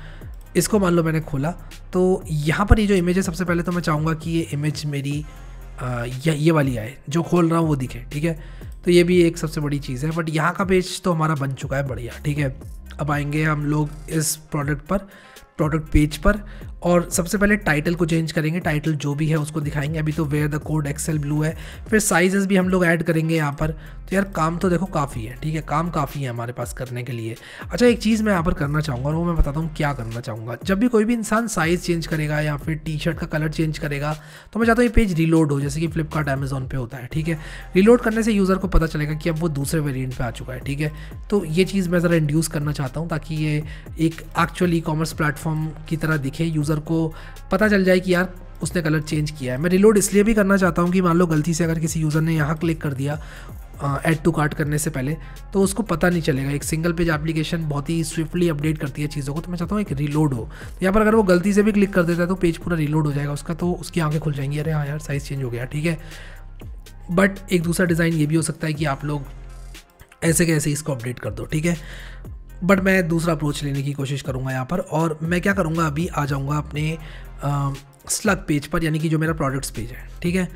इसको मान लो मैंने खोला, तो यहाँ पर ये जो इमेज है, सबसे पहले तो मैं चाहूँगा कि ये इमेज मेरी ये वाली आए, जो खोल रहा हूँ वो दिखे, ठीक है। तो ये भी एक सबसे बड़ी चीज़ है, बट यहाँ का पेज तो हमारा बन चुका है बढ़िया, ठीक है। अब आएंगे हम लोग इस प्रोडक्ट पेज पर, और सबसे पहले टाइटल को चेंज करेंगे, टाइटल जो भी है उसको दिखाएंगे। अभी तो wear the code XL blue है, फिर साइजेस भी हम लोग ऐड करेंगे यहाँ पर। तो यार काम तो देखो काफ़ी है, ठीक है, काम काफ़ी है हमारे पास करने के लिए। अच्छा, एक चीज़ मैं यहाँ पर करना चाहूँगा और वो मैं बताता हूँ क्या करना चाहूँगा। जब भी कोई भी इंसान साइज़ चेंज करेगा या फिर टी शर्ट का कलर चेंज करेगा, तो मैं चाहता हूँ ये पेज रिलोड हो, जैसे कि फ्लिपकार्ट अमेजोन पे होता है, ठीक है। रिलोड करने से यूज़र को पता चलेगा कि अब वो दूसरे वेरिएंट पे आ चुका है, ठीक है। तो ये चीज़ मैं ज़रा इंड्यूस करना चाहता हूँ ताकि ये एक एक्चुअल ई कॉमर्स प्लेटफॉर्म की तरह दिखे, यूज़र को पता चल जाए कि यार उसने कलर चेंज किया है। मैं रिलोड इसलिए भी करना चाहता हूँ कि मान लो गलती से अगर किसी यूज़र ने यहाँ क्लिक कर दिया ऐड टू कार्ट करने से पहले, तो उसको पता नहीं चलेगा। एक सिंगल पेज एप्लीकेशन बहुत ही स्विफ्टली अपडेट करती है चीज़ों को, तो मैं चाहता हूँ एक रिलोड हो। तो यहाँ पर अगर वो गलती से भी क्लिक कर देता है तो पेज पूरा रिलोड हो जाएगा उसका, तो उसकी आंखें खुल जाएंगी, अरे हाँ यार साइज़ चेंज हो गया, ठीक है। बट एक दूसरा डिज़ाइन ये भी हो सकता है कि आप लोग ऐसे कैसे इसको अपडेट कर दो, ठीक है। बट मैं दूसरा अप्रोच लेने की कोशिश करूँगा यहाँ पर, और मैं क्या करूँगा, अभी आ जाऊँगा अपने स्लग पेज पर, यानी कि जो मेरा प्रोडक्ट्स पेज है, ठीक है।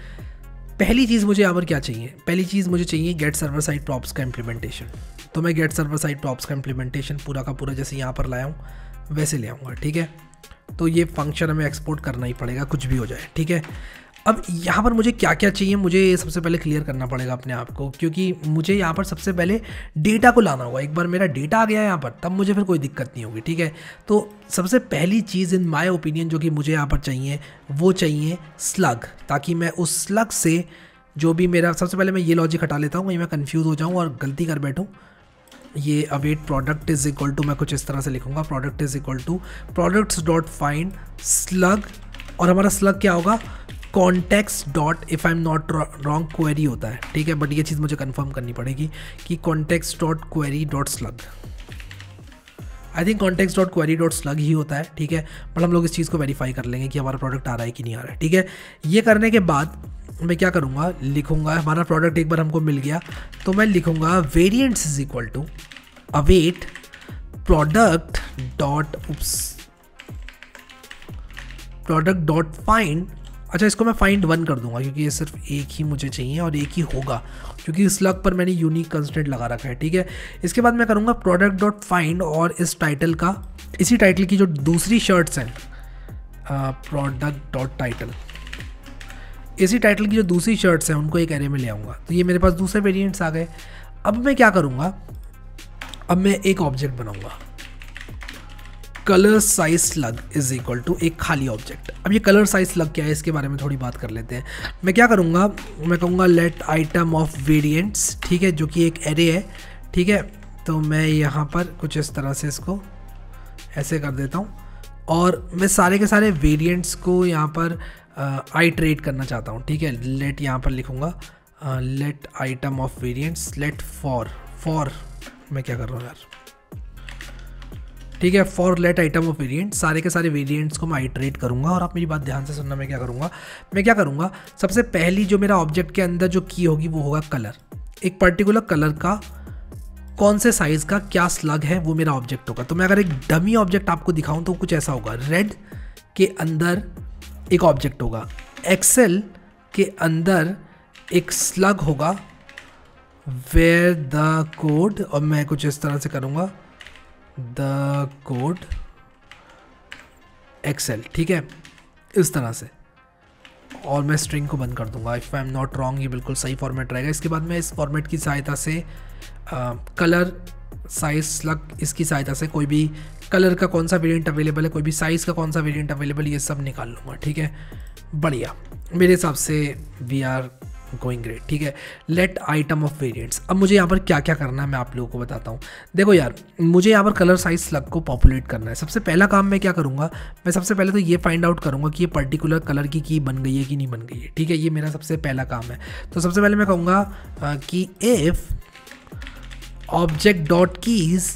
पहली चीज़ मुझे यहाँ पर क्या चाहिए, पहली चीज़ मुझे चाहिए गेट सर्वर साइड प्रॉप्स का इम्प्लीमेंटेशन। तो मैं गेट सर्वर साइड प्रॉप्स का इम्प्लीमेंटेशन पूरा का पूरा जैसे यहाँ पर लाया हूँ वैसे ले आऊँगा, ठीक है। तो ये फंक्शन हमें एक्सपोर्ट करना ही पड़ेगा, कुछ भी हो जाए, ठीक है। अब यहाँ पर मुझे क्या क्या चाहिए, मुझे सबसे पहले क्लियर करना पड़ेगा अपने आप को, क्योंकि मुझे यहाँ पर सबसे पहले डेटा को लाना होगा। एक बार मेरा डेटा आ गया यहाँ पर, तब मुझे फिर कोई दिक्कत नहीं होगी, ठीक है। तो सबसे पहली चीज़ इन माय ओपिनियन जो कि मुझे यहाँ पर चाहिए, वो चाहिए स्लग, ताकि मैं उस स्लग से जो भी मेरा, सबसे पहले मैं ये लॉजिक हटा लेता हूँ, कहीं मैं कन्फ्यूज़ हो जाऊँ और गलती कर बैठूँ। ये await product is equal to, मैं कुछ इस तरह से लिखूँगा, product is equal to products dot find slug, और हमारा स्लग क्या होगा, context dot if I am not wrong query होता है, ठीक है। बट ये चीज़ मुझे कंफर्म करनी पड़ेगी कि context dot query dot slug, I think context dot query dot slug ही होता है, ठीक है। बट हम लोग इस चीज़ को वेरीफाई कर लेंगे कि हमारा प्रोडक्ट आ रहा है कि नहीं आ रहा है, ठीक है। ये करने के बाद मैं क्या करूँगा, लिखूँगा हमारा प्रोडक्ट एक बार हमको मिल गया, तो मैं लिखूँगा variants is equal to await product dot find. अच्छा, इसको मैं फाइंड 1 कर दूंगा क्योंकि ये सिर्फ एक ही मुझे चाहिए और एक ही होगा, क्योंकि स्लग पर मैंने यूनिक कंस्ट्रेंट लगा रखा है, ठीक है। इसके बाद मैं करूँगा प्रोडक्ट डॉट फाइंड, और इस टाइटल का, इसी टाइटल की जो दूसरी शर्ट्स हैं, प्रोडक्ट डॉट टाइटल, इसी टाइटल की जो दूसरी शर्ट्स हैं उनको एक एरे में ले आऊँगा। तो ये मेरे पास दूसरे वेरिएंट्स आ गए। अब मैं क्या करूँगा, अब मैं एक ऑब्जेक्ट बनाऊँगा, colour size slug is equal to एक खाली ऑब्जेक्ट। अब ये कलर साइज स्लग क्या है, इसके बारे में थोड़ी बात कर लेते हैं। मैं क्या करूँगा, मैं कहूँगा लेट आइटम ऑफ वेरिएंट्स, ठीक है, जो कि एक एरे है, ठीक है। तो मैं यहाँ पर कुछ इस तरह से इसको ऐसे कर देता हूँ, और मैं सारे के सारे वेरिएंट्स को यहाँ पर आइटरेट करना चाहता हूँ, ठीक है। लेट यहाँ पर लिखूँगा let item of variants, let for मैं क्या कर रहा हूँ यार, ठीक है, for let item of variant, सारे के सारे वेरिएंट्स को मैं आइटरेट करूंगा। और आप मेरी बात ध्यान से सुनना, मैं क्या करूंगा, सबसे पहली जो मेरा ऑब्जेक्ट के अंदर जो की होगी वो होगा कलर, एक पर्टिकुलर कलर का कौन से साइज़ का क्या स्लग है वो मेरा ऑब्जेक्ट होगा। तो मैं अगर एक डमी ऑब्जेक्ट आपको दिखाऊं तो कुछ ऐसा होगा, रेड के अंदर एक ऑब्जेक्ट होगा, एक्सेल के अंदर एक स्लग होगा, वेयर द कोड, और मैं कुछ इस तरह से करूँगा, द कोड एक्सेल, ठीक है, इस तरह से, और मैं स्ट्रिंग को बंद कर दूंगा। If I am not wrong ये बिल्कुल सही फॉर्मेट रहेगा। इसके बाद मैं इस फॉर्मेट की सहायता से कलर साइज स्लग, इसकी सहायता से कोई भी कलर का कौन सा वेरिएंट अवेलेबल है, कोई भी साइज़ का कौन सा वेरिएंट अवेलेबल, ये सब निकाल लूँगा, ठीक है। बढ़िया, मेरे हिसाब से वी आर गोइंग ग्रेट, ठीक है। Let item of variants. अब मुझे यहाँ पर क्या क्या करना है मैं आप लोगों को बताता हूँ। देखो यार, मुझे यहाँ पर कलर साइज स्लग को पॉपुलेट करना है। सबसे पहला काम मैं क्या करूँगा, मैं सबसे पहले तो ये फाइंड आउट करूँगा कि ये पर्टिकुलर कलर की की बन गई है कि नहीं बन गई है, ठीक है। ये मेरा सबसे पहला काम है। तो सबसे पहले मैं कहूँगा कि इफ़ ऑब्जेक्ट डॉट कीज़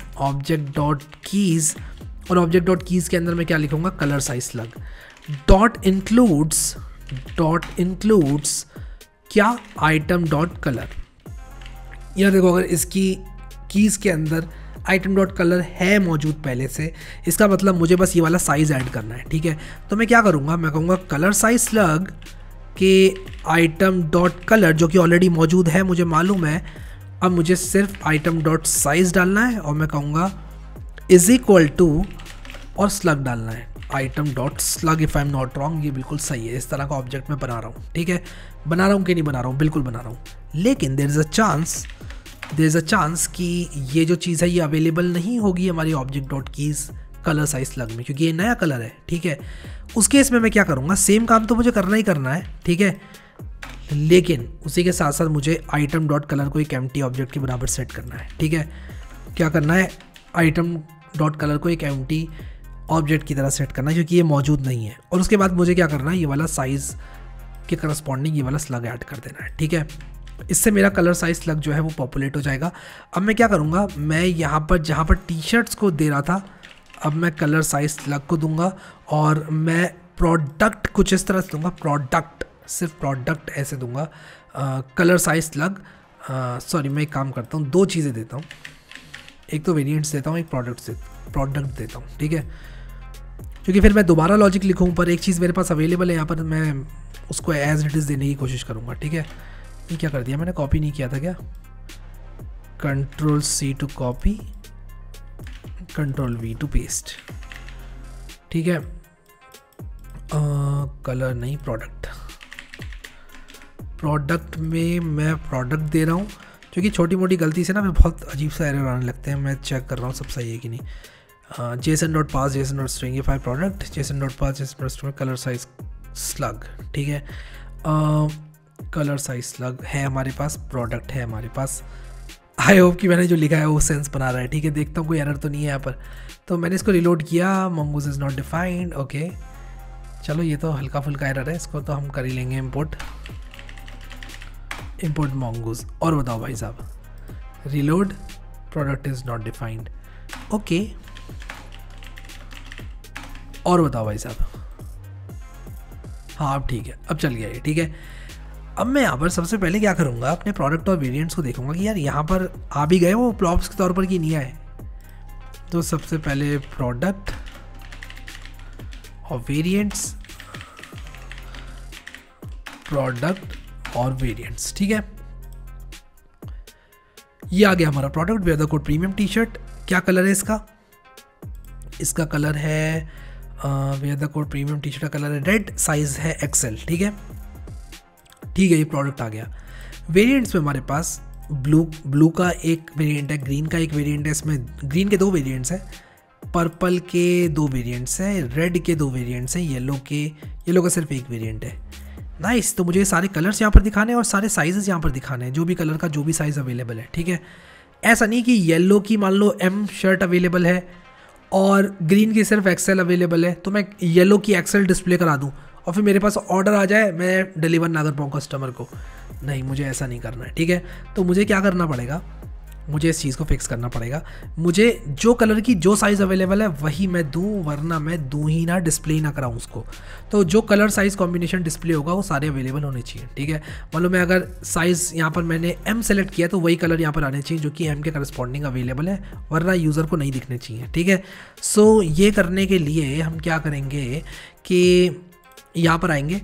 और ऑब्जेक्ट डॉट कीज़ के अंदर मैं क्या लिखूँगा, colour size slug, dot includes क्या, आइटम डॉट कलर। यार देखो, अगर इसकी कीज़ के अंदर आइटम डॉट कलर है मौजूद पहले से, इसका मतलब मुझे बस ये वाला साइज़ ऐड करना है, ठीक है। तो मैं क्या करूँगा, मैं कहूँगा कलर साइज स्लग के आइटम डॉट कलर, जो कि ऑलरेडी मौजूद है, मुझे मालूम है। अब मुझे सिर्फ आइटम डॉट साइज डालना है और मैं कहूँगा इज इक्वल टू और स्लग डालना है, item dot slug. If I am not wrong ये बिल्कुल सही है। इस तरह का ऑब्जेक्ट मैं बना रहा हूँ, ठीक है। बना रहा हूँ कि नहीं बना रहा हूँ, बिल्कुल बना रहा हूँ। लेकिन देयर इज़ अ चांस कि ये जो चीज़ है ये अवेलेबल नहीं होगी हमारी object dot keys colour size slug में, क्योंकि ये नया कलर है, ठीक है। उस केस में मैं क्या करूँगा, सेम काम तो मुझे करना ही करना है, ठीक है, लेकिन उसी के साथ साथ मुझे आइटम डॉट कलर को एक एम्प्टी ऑब्जेक्ट के बराबर सेट करना है, ठीक है। क्या करना है, आइटम डॉट कलर को एक एम्प्टी ऑब्जेक्ट की तरह सेट करना है, क्योंकि ये मौजूद नहीं है। और उसके बाद मुझे क्या करना है, ये वाला साइज़ के करस्पॉन्डिंग ये वाला स्लग ऐड कर देना है, ठीक है। इससे मेरा कलर साइज स्लग जो है वो पॉपुलेट हो जाएगा। अब मैं क्या करूँगा, मैं यहाँ पर जहाँ पर टी शर्ट्स को दे रहा था, अब मैं कलर साइज स्लग को दूंगा, और मैं प्रोडक्ट कुछ इस तरह से दूंगा, प्रोडक्ट, सिर्फ प्रोडक्ट ऐसे दूंगा, कलर साइज स्लग। सॉरी, मैं एक काम करता हूँ, दो चीज़ें देता हूँ, एक तो वेरिएंट्स देता हूँ, एक प्रोडक्ट देता हूँ, ठीक है। क्योंकि फिर मैं दोबारा लॉजिक लिखूँ, पर एक चीज़ मेरे पास अवेलेबल है यहाँ पर, मैं उसको एज इट इज़ देने की कोशिश करूँगा, ठीक है। ये क्या कर दिया मैंने, कॉपी नहीं किया था क्या, Ctrl+C to copy, Ctrl+V to paste, ठीक है। कलर नहीं, प्रोडक्ट में मैं प्रोडक्ट दे रहा हूँ, क्योंकि छोटी मोटी गलती से ना मैं बहुत अजीब सा एरर आने लगते हैं। मैं चेक कर रहा हूँ सब सही है कि नहीं। JSON.pass JSON.string ये file product, JSON.pass JSON.string colour size slug, ठीक है। कलर साइज स्लग है हमारे पास, प्रोडक्ट है हमारे पास। आई होप कि मैंने जो लिखा है वो सेंस बना रहा है, ठीक है। देखता हूँ कोई एरर तो नहीं है यहाँ पर। तो मैंने इसको रिलोड किया, mongoose is not defined, okay. चलो ये तो हल्का फुल्का एरर है, इसको तो हम कर ही लेंगे इम्पोर्ट mongoose। और बताओ भाई साहब, reload, product is not defined, okay. और बताओ भाई साहब, हाँ अब ठीक है, अब चल गया ये, ठीक है। अब मैं यहाँ पर सबसे पहले क्या करूँगा, अपने प्रोडक्ट और वेरिएंट्स को देखूंगा कि यार यहाँ पर आ भी गए वो प्लॉप्स के तौर पर कि नहीं आए। तो सबसे पहले प्रोडक्ट और वेरिएंट्स, प्रोडक्ट और वेरिएंट्स, ठीक है। ये आ गया हमारा product, wear the code premium T shirt. क्या कलर है इसका, इसका कलर है wear the code premium T shirt का कलर है रेड, साइज है एक्सेल, ठीक है। ठीक है, ये प्रोडक्ट आ गया। वेरिएंट्स में हमारे पास ब्लू का एक वेरिएंट है, ग्रीन का एक वेरिएंट है, इसमें ग्रीन के दो वेरिएंट्स हैं, पर्पल के दो वेरिएंट्स हैं, रेड के दो वेरिएंट्स हैं, येलो का सिर्फ एक वेरिएंट है। नाइस। तो मुझे सारे कलर्स यहाँ पर दिखाने हैं और सारे साइजेस यहाँ पर दिखाने हैं, जो भी कलर का जो भी साइज़ अवेलेबल है, ठीक है। ऐसा नहीं कि येलो की मान लो M शर्ट अवेलेबल है और ग्रीन की सिर्फ एक्सेल अवेलेबल है, तो मैं येलो की एक्सेल डिस्प्ले करा दूँ और फिर मेरे पास ऑर्डर आ जाए, मैं डिलीवर ना कर पाऊँ कस्टमर को। नहीं, मुझे ऐसा नहीं करना है, ठीक है। तो मुझे क्या करना पड़ेगा, मुझे इस चीज़ को फिक्स करना पड़ेगा। मुझे जो कलर की जो साइज़ अवेलेबल है वही मैं दूँ, वरना मैं दूँ ही ना, डिस्प्ले ना कराऊँ उसको। तो जो कलर साइज़ कॉम्बिनेशन डिस्प्ले होगा वो सारे अवेलेबल होने चाहिए, ठीक है। मालूम है अगर साइज़ यहाँ पर मैंने M सेलेक्ट किया तो वही कलर यहाँ पर आने चाहिए जो कि M के करस्पॉन्डिंग अवेलेबल है, वरना यूज़र को नहीं दिखने चाहिए, ठीक है। सो ये करने के लिए हम क्या करेंगे कि यहाँ पर आएंगे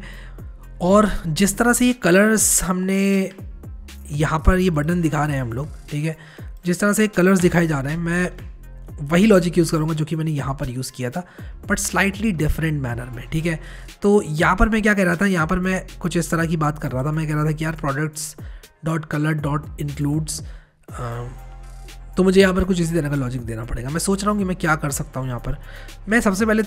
और जिस तरह से ये कलर्स हमने यहाँ पर ये बटन दिखा रहे हैं हम लोग, ठीक है, जिस तरह से कलर्स दिखाए जा रहे हैं, मैं वही लॉजिक यूज़ करूँगा जो कि मैंने यहाँ पर यूज़ किया था, बट स्लाइटली डिफरेंट मैनर में, ठीक है। तो यहाँ पर मैं क्या कह रहा था, यहाँ पर मैं कुछ इस तरह की बात कर रहा था। मैं कह रहा था कि यार products dot colour dot includes, तो मुझे यहाँ पर कुछ इसी तरह का लॉजिक देना पड़ेगा। मैं सोच रहा हूँ कि मैं क्या कर सकता हूँ यहाँ पर। मैं सबसे पहले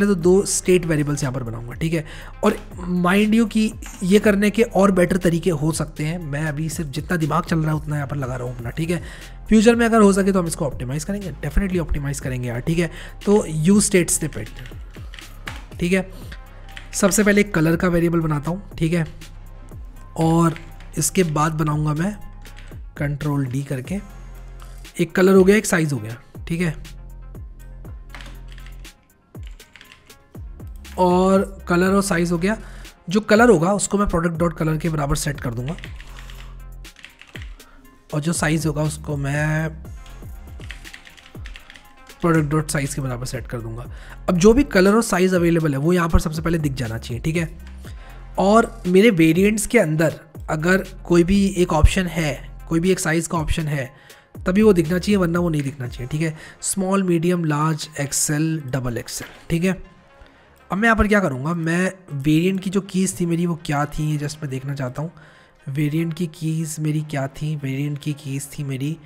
तो दो स्टेट वेरिएबल्स यहाँ पर बनाऊंगा, ठीक है। और माइंड यू कि ये करने के और बेटर तरीके हो सकते हैं, मैं अभी सिर्फ जितना दिमाग चल रहा है उतना यहाँ पर लगा रहा हूँ अपना, ठीक है। फ्यूचर में अगर हो सके तो हम इसको ऑप्टिमाइज़ करेंगे, डेफिनेटली ऑप्टिमाइज़ करेंगे यार, ठीक है। तो यूज स्टेट स्निपेट, ठीक है। सबसे पहले एक कलर का वेरिएबल बनाता हूँ, ठीक है, और इसके बाद बनाऊँगा मैं कंट्रोल D करके, एक कलर हो गया, एक साइज़ हो गया, ठीक है। और कलर और साइज़ हो गया। जो कलर होगा उसको मैं प्रोडक्ट डॉट कलर के बराबर सेट कर दूंगा, और जो साइज़ होगा उसको मैं प्रोडक्ट डॉट साइज़ के बराबर सेट कर दूंगा। अब जो भी कलर और साइज़ अवेलेबल है वो यहाँ पर सबसे पहले दिख जाना चाहिए, ठीक है। और मेरे वेरिएंट्स के अंदर अगर कोई भी एक ऑप्शन है, कोई भी एक साइज़ का ऑप्शन है, तभी वो दिखना चाहिए, वरना वो नहीं दिखना चाहिए, ठीक है। Small, medium, large, XL, double XL, ठीक है। अब मैं यहाँ पर क्या करूँगा, मैं वेरिएंट की जो कीज़ थी मेरी वो क्या थी, जस्ट मैं देखना चाहता हूँ। वेरिएंट की कीज़ मेरी क्या थी, वेरिएंट की कीज़ थी मेरी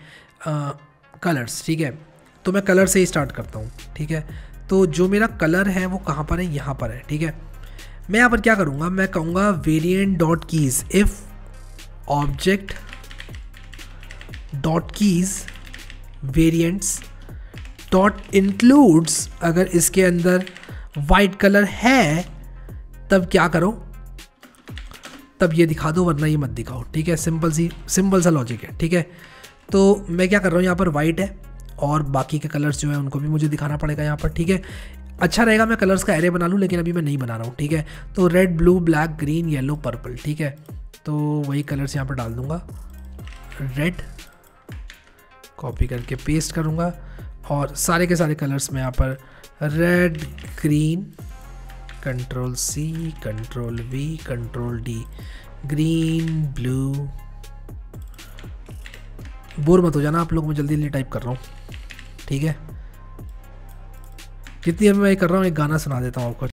कलर्स, ठीक है। तो मैं कलर से ही स्टार्ट करता हूँ, ठीक है। तो जो मेरा कलर है वो कहाँ पर है, यहाँ पर है, ठीक है। मैं यहाँ पर क्या करूँगा, मैं कहूँगा variant dot keys if object dot keys variants dot includes, अगर इसके अंदर वाइट कलर है तब क्या करो, तब ये दिखा दो, वरना ये मत दिखाओ, ठीक है। सिंपल सा लॉजिक है, ठीक है। तो मैं क्या कर रहा हूँ, यहाँ पर वाइट है और बाकी के कलर्स जो है उनको भी मुझे दिखाना पड़ेगा यहाँ पर, ठीक है। अच्छा रहेगा मैं कलर्स का एरे बना लूँ, लेकिन अभी मैं नहीं बना रहा हूँ, ठीक है। तो red, blue, black, green, yellow, purple, ठीक है। तो वही कलर्स यहाँ पर डाल दूँगा, रेड, कॉपी करके पेस्ट करूँगा, और सारे के सारे कलर्स में यहाँ पर red, green, control C, control V, control D, green, blue. Bore मत हो जाना आप लोग, मैं जल्दी जल्दी टाइप कर रहा हूँ, ठीक है। जितनी अब मैं कर रहा हूँ एक गाना सुना देता हूँ आपको,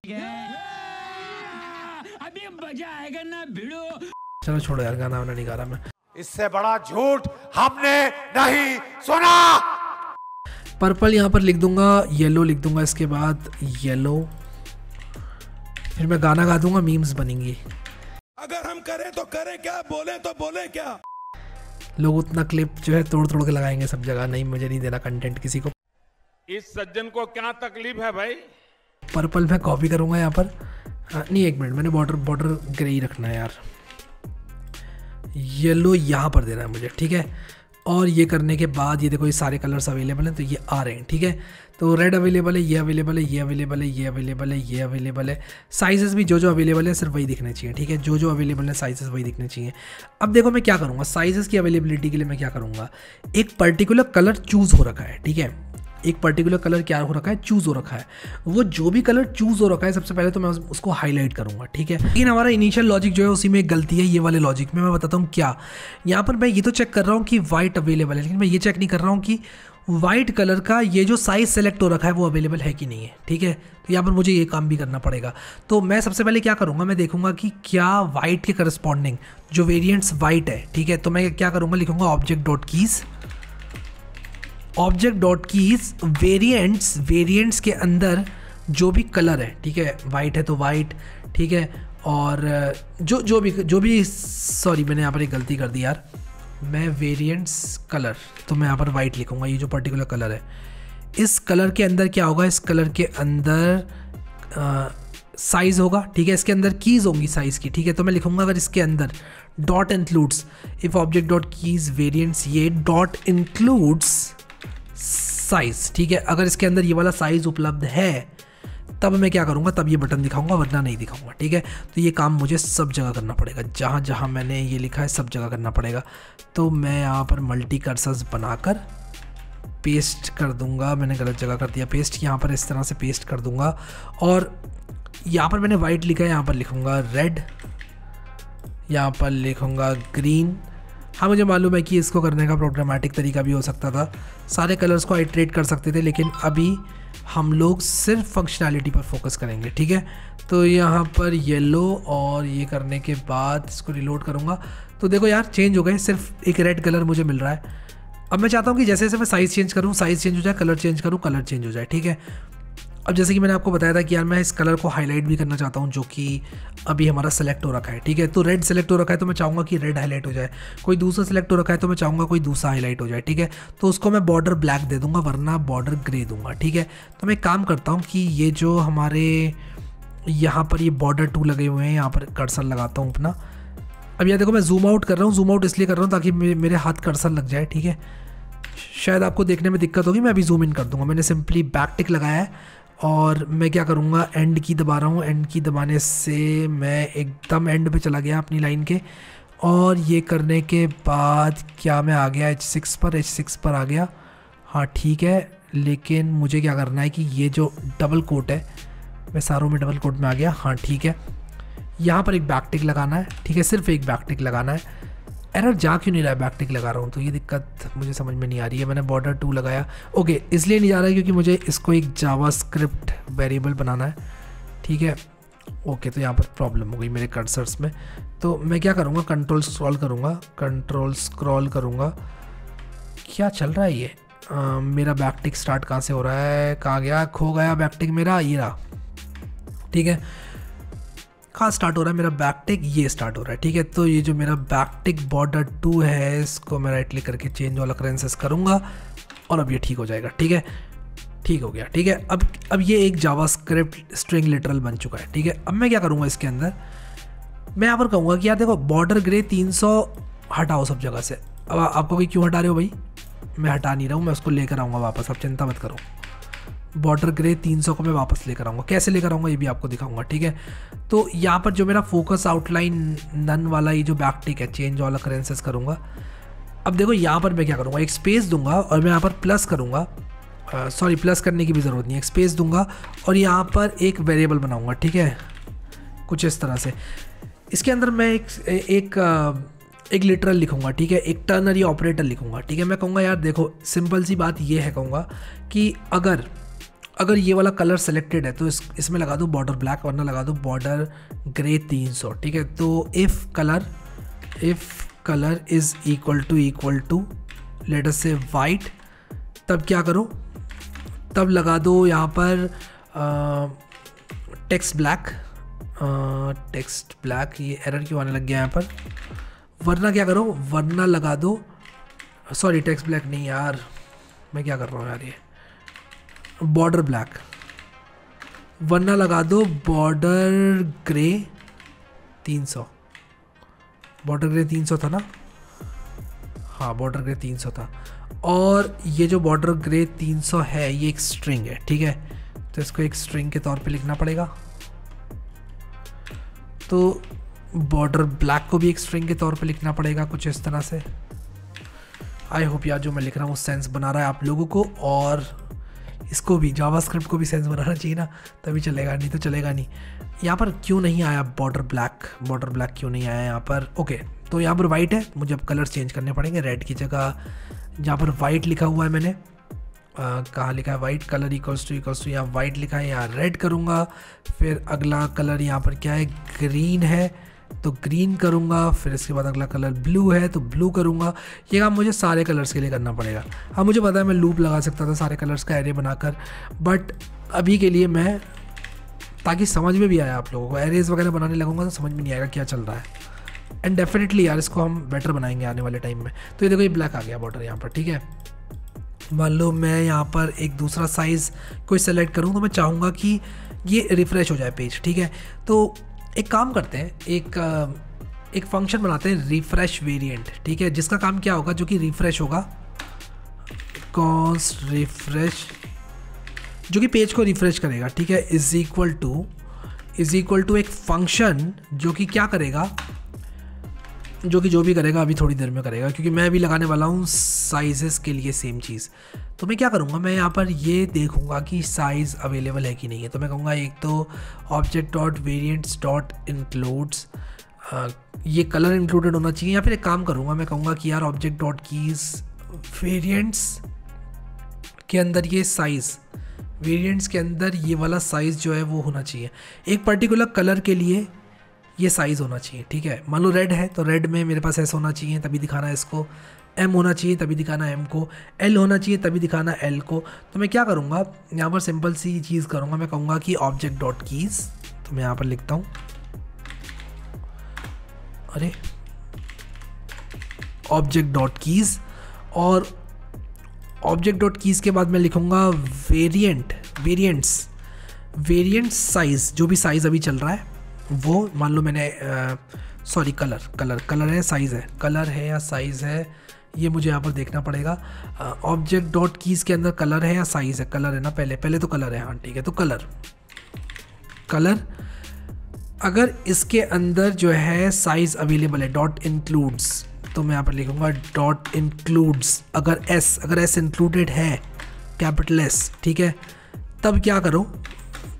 अभी मजा आएगा ना भिड़ो। चलो छोड़ो यार, गाना वाना नहीं गा रहा मैं। इससे बड़ा झूठ हमने नहीं सुना। पर्पल यहाँ पर लिख दूंगा, येलो लिख दूंगा, इसके बाद येलो, फिर मैं गाना गा दूंगा, मीम्स बनेंगी। अगर हम करें तो करें क्या, बोले तो बोले क्या। लोग उतना क्लिप जो है तोड़ तोड़ के लगाएंगे सब जगह, नहीं मुझे नहीं देना कंटेंट किसी को। इस सज्जन को क्या तकलीफ है भाई। पर्पल मैं कॉपी करूंगा यहाँ पर, नहीं एक मिनट, मैंने बॉर्डर ग्रे ही रखना है यार। येलो यहाँ पर देना है मुझे, ठीक है। और ये करने के बाद ये देखो ये सारे कलर्स अवेलेबल हैं, तो ये आ रहे हैं, ठीक है। तो रेड अवेलेबल है, ये अवेलेबल है, ये अवेलेबल है, ये अवेलेबल है, ये अवेलेबल है। साइजेस भी जो अवेलेबल है सिर्फ वही दिखने चाहिए, ठीक है। जो अवेलेबल है साइजेस वही दिखने चाहिए। अब देखो मैं क्या करूँगा, साइजेस की अवेलेबिलिटी के लिए मैं क्या करूँगा, एक पर्टिकुलर कलर चूज़ हो रखा है, ठीक है। एक पर्टिकुलर कलर क्या हो रखा है, चूज़ हो रखा है। वो जो भी कलर चूज़ हो रखा है सबसे पहले तो मैं उसको हाईलाइट करूंगा, ठीक है। लेकिन हमारा इनिशियल लॉजिक जो है उसी में एक गलती है, ये वाले लॉजिक में मैं बताता हूँ क्या। यहाँ पर मैं ये तो चेक कर रहा हूँ कि वाइट अवेलेबल है, लेकिन मैं ये चेक नहीं कर रहा हूँ कि वाइट कलर का ये जो साइज़ सेलेक्ट हो रखा है वो अवेलेबल है कि नहीं है, ठीक है। तो यहाँ पर मुझे ये काम भी करना पड़ेगा। तो मैं सबसे पहले क्या करूँगा, मैं देखूंगा कि क्या वाइट के करस्पॉन्डिंग जो वेरिएंट्स वाइट है, ठीक है। तो मैं क्या करूँगा, लिखूँगा object dot keys, object dot keys variants के अंदर जो भी कलर है, ठीक है, वाइट है तो वाइट, ठीक है। और जो भी सॉरी मैंने यहाँ पर एक गलती कर दी यार, मैं वेरिएंट्स कलर, तो मैं यहाँ पर वाइट लिखूँगा। ये जो पर्टिकुलर कलर है, इस कलर के अंदर क्या होगा, इस कलर के अंदर साइज़ होगा, ठीक है, इसके अंदर कीज़ होंगी साइज़ की, ठीक है। तो मैं लिखूंगा अगर इसके अंदर dot includes if object dot keys variants, ये डॉट इंक्लूड्स साइज़, ठीक है। अगर इसके अंदर ये वाला साइज़ उपलब्ध है तब मैं क्या करूँगा, तब ये बटन दिखाऊंगा, वरना नहीं दिखाऊंगा, ठीक है। तो ये काम मुझे सब जगह करना पड़ेगा, जहाँ जहाँ मैंने ये लिखा है सब जगह करना पड़ेगा। तो मैं यहाँ पर मल्टी कर्सर्स बनाकर पेस्ट कर दूंगा, मैंने गलत जगह कर दिया पेस्ट, यहाँ पर इस तरह से पेस्ट कर दूंगा। और यहाँ पर मैंने वाइट लिखा है, यहाँ पर लिखूँगा रेड, यहाँ पर लिखूँगा ग्रीन। हाँ, मुझे मालूम है कि इसको करने का प्रोग्रामेटिक तरीका भी हो सकता था, सारे कलर्स को आइट्रेट कर सकते थे, लेकिन अभी हम लोग सिर्फ फंक्शनैलिटी पर फोकस करेंगे, ठीक है। तो यहाँ पर येलो, और ये करने के बाद इसको रिलोड करूँगा तो देखो यार चेंज हो गए, सिर्फ एक रेड कलर मुझे मिल रहा है। अब मैं चाहता हूँ कि जैसे जैसे मैं साइज़ चेंज करूँ साइज़ चेंज हो जाए, कलर चेंज करूँ कलर चेंज हो जाए, ठीक है। अब जैसे कि मैंने आपको बताया था कि यार मैं इस कलर को हाईलाइट भी करना चाहता हूँ, जो कि अभी हमारा सेलेक्ट हो रखा है, ठीक है। तो रेड सेलेक्ट हो रखा है तो मैं चाहूँगा कि रेड हाईलाइट हो जाए, कोई दूसरा सेलेक्ट हो रखा है तो मैं चाहूँगा कोई दूसरा हाईलाइट हो जाए, ठीक है। तो उसको मैं बॉर्डर ब्लैक दे दूँगा, वरना बॉर्डर ग्रे दूंगा, ठीक है। तो मैं एक काम करता हूँ कि ये जो हमारे यहाँ पर ये बॉर्डर 2 लगे हुए हैं, यहाँ पर कर्सर लगाता हूँ अपना। अब यह देखो मैं जूम आउट कर रहा हूँ, जूम आउट इसलिए कर रहा हूँ ताकि मेरे हाथ कर्सर लग जाए, ठीक है। शायद आपको देखने में दिक्कत होगी, मैं अभी जूम इन कर दूंगा। मैंने सिंपली बैक टिक लगाया है और मैं क्या करूँगा, एंड की दबा रहा हूँ। एंड की दबाने से मैं एकदम एंड पे चला गया अपनी लाइन के, और ये करने के बाद क्या मैं आ गया H6 पर, H6 पर आ गया, हाँ ठीक है। लेकिन मुझे क्या करना है कि ये जो डबल कोट है, मैं सारों में डबल कोट में आ गया, हाँ ठीक है। यहाँ पर एक बैक टिक लगाना है, ठीक है, सिर्फ एक बैक टिक लगाना है। एरर जा क्यों नहीं रहा है, बैक टिक लगा रहा हूँ तो ये दिक्कत मुझे समझ में नहीं आ रही है। मैंने बॉर्डर 2 लगाया, ओके, इसलिए नहीं जा रहा है क्योंकि मुझे इसको एक जावास्क्रिप्ट वेरिएबल बनाना है, ठीक है। ओके, तो यहाँ पर प्रॉब्लम हो गई मेरे कर्सर्स में। तो मैं क्या करूँगा, कंट्रोल स्क्रॉल करूँगा, क्या चल रहा है ये, मेरा बैक टिक स्टार्ट कहाँ से हो रहा है, कहाँ गया, खो गया बैक टिक मेरा, ये रहा, ठीक है। कहाँ स्टार्ट हो रहा है मेरा बैक टिक, ये स्टार्ट हो रहा है, ठीक है। तो ये जो मेरा बैक टिक बॉर्डर 2 है, इसको मैं राइट क्लिक करके चेंज ऑल अकरेंसेस करूँगा और अब ये ठीक हो जाएगा, ठीक है, ठीक हो गया, ठीक है। अब ये एक जावास्क्रिप्ट स्ट्रिंग लिटरल बन चुका है, ठीक है। अब मैं क्या करूँगा, इसके अंदर मैं यहाँ पर कहूँगा कि यार देखो बॉर्डर ग्रे 300 हटाओ सब जगह से। अब आपको कि क्यों हटा रहे हो भाई, मैं हटा नहीं रहा हूँ, मैं उसको लेकर आऊँगा वापस, आप चिंता मत करो। बॉर्डर ग्रे 300 को मैं वापस लेकर आऊँगा, कैसे लेकर आऊँगा ये भी आपको दिखाऊंगा, ठीक है। तो यहाँ पर जो मेरा फोकस आउटलाइन नन वाला ये जो बैक टिक है, चेंज ऑल अकरेंसेस करूँगा। अब देखो यहाँ पर मैं क्या करूँगा, एक स्पेस दूंगा और मैं यहाँ पर प्लस करूँगा, सॉरी प्लस करने की भी ज़रूरत नहीं है, एक स्पेस दूंगा और यहाँ पर एक वेरिएबल बनाऊँगा, ठीक है, कुछ इस तरह से। इसके अंदर मैं एक लिटरल लिखूँगा, ठीक है, एक टर्नरी ऑपरेटर लिखूँगा, ठीक है। मैं कहूँगा यार देखो सिंपल सी बात ये है, कहूँगा कि अगर ये वाला कलर सेलेक्टेड है तो इसमें लगा दो बॉर्डर ब्लैक, वरना लगा दो बॉर्डर ग्रे 300, ठीक है। तो if colour is equal to let us से वाइट, तब क्या करो, तब लगा दो यहाँ पर टेक्स्ट ब्लैक, ये एरर क्यों आने लग गया यहाँ पर, वरना क्या करो, वरना लगा दो, सॉरी टेक्स्ट ब्लैक नहीं यार, मैं क्या कर रहा हूँ यार, ये बॉर्डर ब्लैक, वरना लगा दो बॉर्डर ग्रे 300, बॉर्डर ग्रे 300 था ना, हाँ बॉर्डर ग्रे 300 था। और ये जो बॉर्डर ग्रे 300 है ये एक स्ट्रिंग है, ठीक है, तो इसको एक स्ट्रिंग के तौर पे लिखना पड़ेगा। तो बॉर्डर ब्लैक को भी एक स्ट्रिंग के तौर पे लिखना पड़ेगा, कुछ इस तरह से। आई होप यार जो मैं लिख रहा हूँ सेंस बना रहा है आप लोगों को, और इसको भी जावास्क्रिप्ट को भी सेंस बनाना चाहिए ना, तभी चलेगा, नहीं तो चलेगा नहीं। यहाँ पर क्यों नहीं आया बॉर्डर ब्लैक क्यों नहीं आया यहाँ पर, ओके। तो यहाँ पर वाइट है, मुझे अब कलर्स चेंज करने पड़ेंगे। रेड की जगह जहाँ पर वाइट लिखा हुआ है मैंने, कहाँ लिखा है वाइट, कलर इक्वल्स टू यहाँ वाइट लिखा है, यहाँ रेड करूँगा। फिर अगला कलर यहाँ पर क्या है, ग्रीन है, तो ग्रीन करूँगा। फिर इसके बाद अगला कलर ब्लू है तो ब्लू करूँगा। ये काम मुझे सारे कलर्स के लिए करना पड़ेगा। हाँ मुझे पता है मैं लूप लगा सकता था सारे कलर्स का एरे बनाकर, बट अभी के लिए मैं, ताकि समझ में भी आया आप लोगों को, एरेज वगैरह बनाने लगूंगा तो समझ में नहीं आएगा क्या चल रहा है। एंड डेफिनेटली यार इसको हम बेटर बनाएंगे आने वाले टाइम में। तो ये देखो ये ब्लैक आ गया बॉर्डर यहाँ पर, ठीक है। मान लो मैं यहाँ पर एक दूसरा साइज़ कोई सेलेक्ट करूँ तो मैं चाहूँगा कि ये रिफ़्रेश हो जाए पेज, ठीक है। तो एक काम करते हैं, एक फंक्शन बनाते हैं रिफ़्रेश वेरिएंट, ठीक है, जिसका काम क्या होगा, जो कि रिफ़्रेश होगा, कॉन्स्ट रिफ़्रेश, जो कि पेज को रिफ़्रेश करेगा, ठीक है, इज़ इक्वल टू एक फंक्शन जो कि क्या करेगा, जो भी करेगा अभी थोड़ी देर में करेगा, क्योंकि मैं अभी लगाने वाला हूँ साइज़ेस के लिए सेम चीज़। तो मैं क्या करूँगा, मैं यहाँ पर ये देखूँगा कि साइज़ अवेलेबल है कि नहीं है। तो मैं कहूँगा एक तो object dot variants dot includes, ये कलर इंक्लूडेड होना चाहिए, या फिर एक काम करूँगा, मैं कहूँगा कि यार ऑब्जेक्ट डॉट कीज़ वेरिएंट्स के अंदर ये साइज़, वेरिएंट्स के अंदर ये वाला साइज़ जो है वो होना चाहिए, एक पर्टिकुलर कलर के लिए ये साइज़ होना चाहिए, ठीक है। मान लो रेड है तो रेड में मेरे पास एस होना चाहिए तभी दिखाना है इसको, एम होना चाहिए तभी दिखाना एम को, एल होना चाहिए तभी दिखाना एल को। तो मैं क्या करूँगा, यहाँ पर सिंपल सी चीज़ करूँगा, मैं कहूँगा कि ऑब्जेक्ट डॉट कीज़, तो मैं यहाँ पर लिखता हूँ, अरे ऑब्जेक्ट डॉट कीज़, और ऑब्जेक्ट डॉट कीज़ के बाद मैं लिखूँगा वेरिएंट्स साइज़, जो भी साइज़ अभी चल रहा है वो, मान लो मैंने सॉरी कलर है, साइज़ है, कलर है या साइज़ है, ये मुझे यहाँ पर देखना पड़ेगा। ऑब्जेक्ट डॉट कीज़ के अंदर कलर है या साइज़ है, कलर है ना, पहले तो कलर है, हाँ ठीक है। तो कलर अगर इसके अंदर जो है साइज़ अवेलेबल है, डॉट इंक्लूड्स, तो मैं यहाँ पर लिखूँगा डॉट इंक्लूड्स, अगर एस इंक्लूडेड है, कैपिटल एस, ठीक है, तब क्या करो,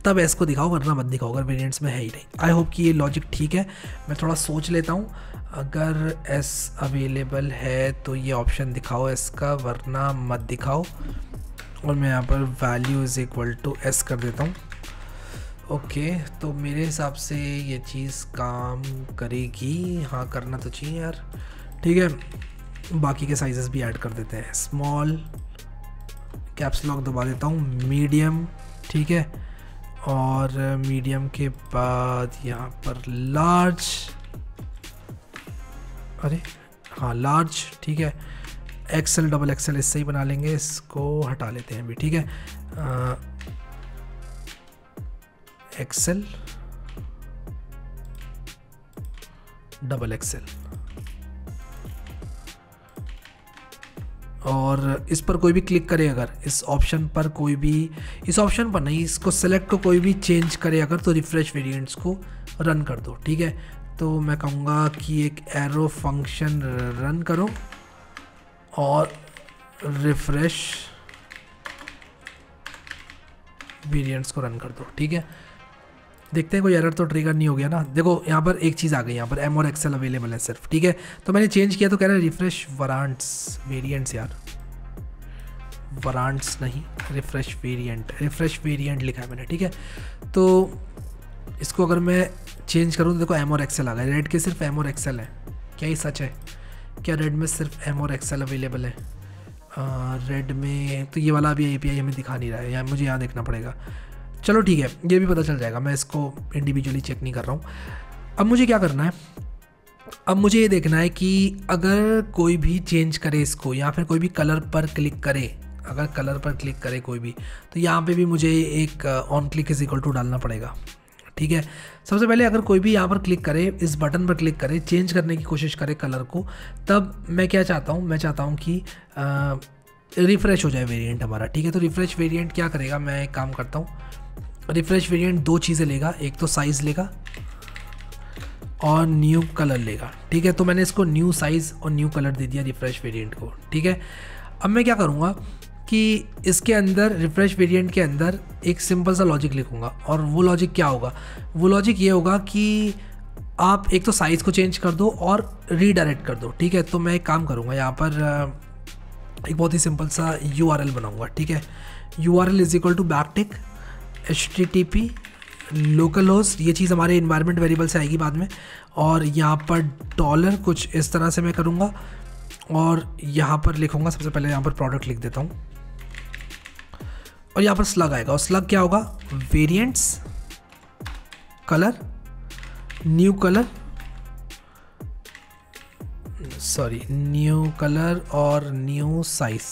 तब एस को दिखाओ, वरना मत दिखाओ अगर वेरिएंट्स में है ही नहीं। आई होप कि ये लॉजिक ठीक है। मैं थोड़ा सोच लेता हूँ, अगर एस अवेलेबल है तो ये ऑप्शन दिखाओ एस का, वरना मत दिखाओ, और मैं यहाँ पर value is equal to S कर देता हूँ। ओके, तो मेरे हिसाब से ये चीज़ काम करेगी, हाँ करना तो चाहिए यार, ठीक है। बाकी के साइजेस भी ऐड कर देते हैं, स्मॉल, कैप्स लॉक दबा देता हूँ, मीडियम, ठीक है, और मीडियम के बाद यहाँ पर लार्ज, अरे हाँ लार्ज, ठीक है, एक्सेल डबल एक्सेल इससे ही बना लेंगे, इसको हटा लेते हैं अभी, ठीक है, एक्सेल डबल एक्सेल, और इस पर कोई भी क्लिक करे अगर, इस ऑप्शन पर कोई भी, इस ऑप्शन पर नहीं, इसको सेलेक्ट को कोई भी चेंज करे अगर, तो रिफ़्रेश वेरिएंट्स को रन कर दो, ठीक है। तो मैं कहूँगा कि एक एरो फंक्शन रन करो और रिफ़्रेश वेरिएंट्स को रन कर दो, ठीक है। देखते हैं कोई एरर तो ट्रिगर नहीं हो गया ना। देखो यहाँ पर एक चीज़ आ गई, यहाँ पर एम और एक्सेल अवेलेबल है सिर्फ, ठीक है। तो मैंने चेंज किया तो कह रहा है रिफ्रेश वरांट्स वेरिएंट्स, यार वरांट्स नहीं, रिफ्रेश वेरिएंट लिखा है मैंने, ठीक है। तो इसको अगर मैं चेंज करूँ तो देखो एम और एक्सेल आ गया, रेड के सिर्फ एम और एक्सेल है, क्या ये सच है? क्या रेड में सिर्फ एम और एक्सेल अवेलेबल है? रेड में तो ये वाला अभी API हमें दिखा नहीं रहा है, या मुझे यहाँ देखना पड़ेगा। चलो ठीक है, ये भी पता चल जाएगा, मैं इसको इंडिविजुअली चेक नहीं कर रहा हूँ। अब मुझे क्या करना है, अब मुझे ये देखना है कि अगर कोई भी चेंज करे इसको, या फिर कोई भी कलर पर क्लिक करे, अगर कलर पर क्लिक करे कोई भी, तो यहाँ पे भी मुझे एक on click is equal to डालना पड़ेगा, ठीक है। सबसे पहले अगर कोई भी यहाँ पर क्लिक करे, इस बटन पर क्लिक करे, चेंज करने की कोशिश करे कलर को, तब मैं क्या चाहता हूँ, मैं चाहता हूँ कि रिफ़्रेश हो जाए वेरिएंट हमारा, ठीक है। तो रिफ़्रेश वेरिएंट क्या करेगा, मैं एक काम करता हूँ, रिफ़्रेश वेरिएंट दो चीज़ें लेगा, एक तो साइज़ लेगा और न्यू कलर लेगा, ठीक है। तो मैंने इसको न्यू साइज़ और न्यू कलर दे दिया रिफ़्रेश वेरिएंट को, ठीक है। अब मैं क्या करूँगा कि इसके अंदर रिफ़्रेश वेरिएंट के अंदर एक सिंपल सा लॉजिक लिखूँगा, और वो लॉजिक क्या होगा, वो लॉजिक ये होगा कि आप एक तो साइज़ को चेंज कर दो और रीडायरेक्ट कर दो, ठीक है। तो मैं एक काम करूँगा, यहाँ पर एक बहुत ही सिंपल सा URL बनाऊँगा, ठीक है। URL is equal to backtick HTTP local host, ये चीज़ हमारे इन्वायरमेंट वेरिएबल से आएगी बाद में, और यहाँ पर डॉलर कुछ इस तरह से मैं करूँगा, और यहाँ पर लिखूँगा, सबसे पहले यहाँ पर प्रोडक्ट लिख देता हूँ, और यहाँ पर स्लग आएगा, और स्लग क्या होगा, वेरिएंट्स कलर, न्यू कलर और न्यू साइज,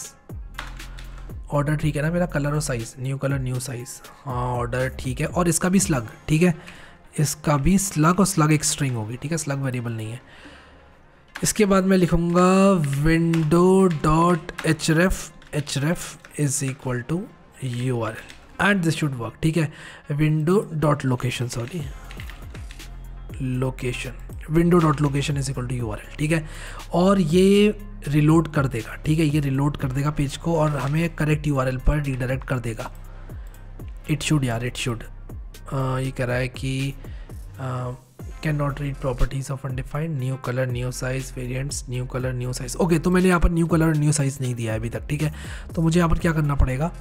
ऑर्डर ठीक है ना मेरा, कलर और size, new colour new size, हाँ ऑर्डर ठीक है। और इसका भी स्लग, ठीक है, इसका भी स्लग, और स्लग एक स्ट्रिंग होगी, ठीक है, स्लग वेरिएबल नहीं है। इसके बाद मैं लिखूँगा window dot href is equal to URL and this should work, ठीक है। Window dot location, sorry location, window dot location is equal to URL, ठीक है। और ये रिलोड कर देगा, ठीक है, ये रिलोड कर देगा पेज को और हमें करेक्ट URL पर रीडायरेक्ट कर देगा। इट शुड यार, इट शुड। ये कह रहा है कि can not read properties of undefined, new colour new size variants, new colour new size. Okay, तो मैंने यहाँ पर न्यू कलर और न्यू साइज़ नहीं दिया है अभी तक, ठीक है। तो मुझे यहाँ पर क्या करना पड़ेगा,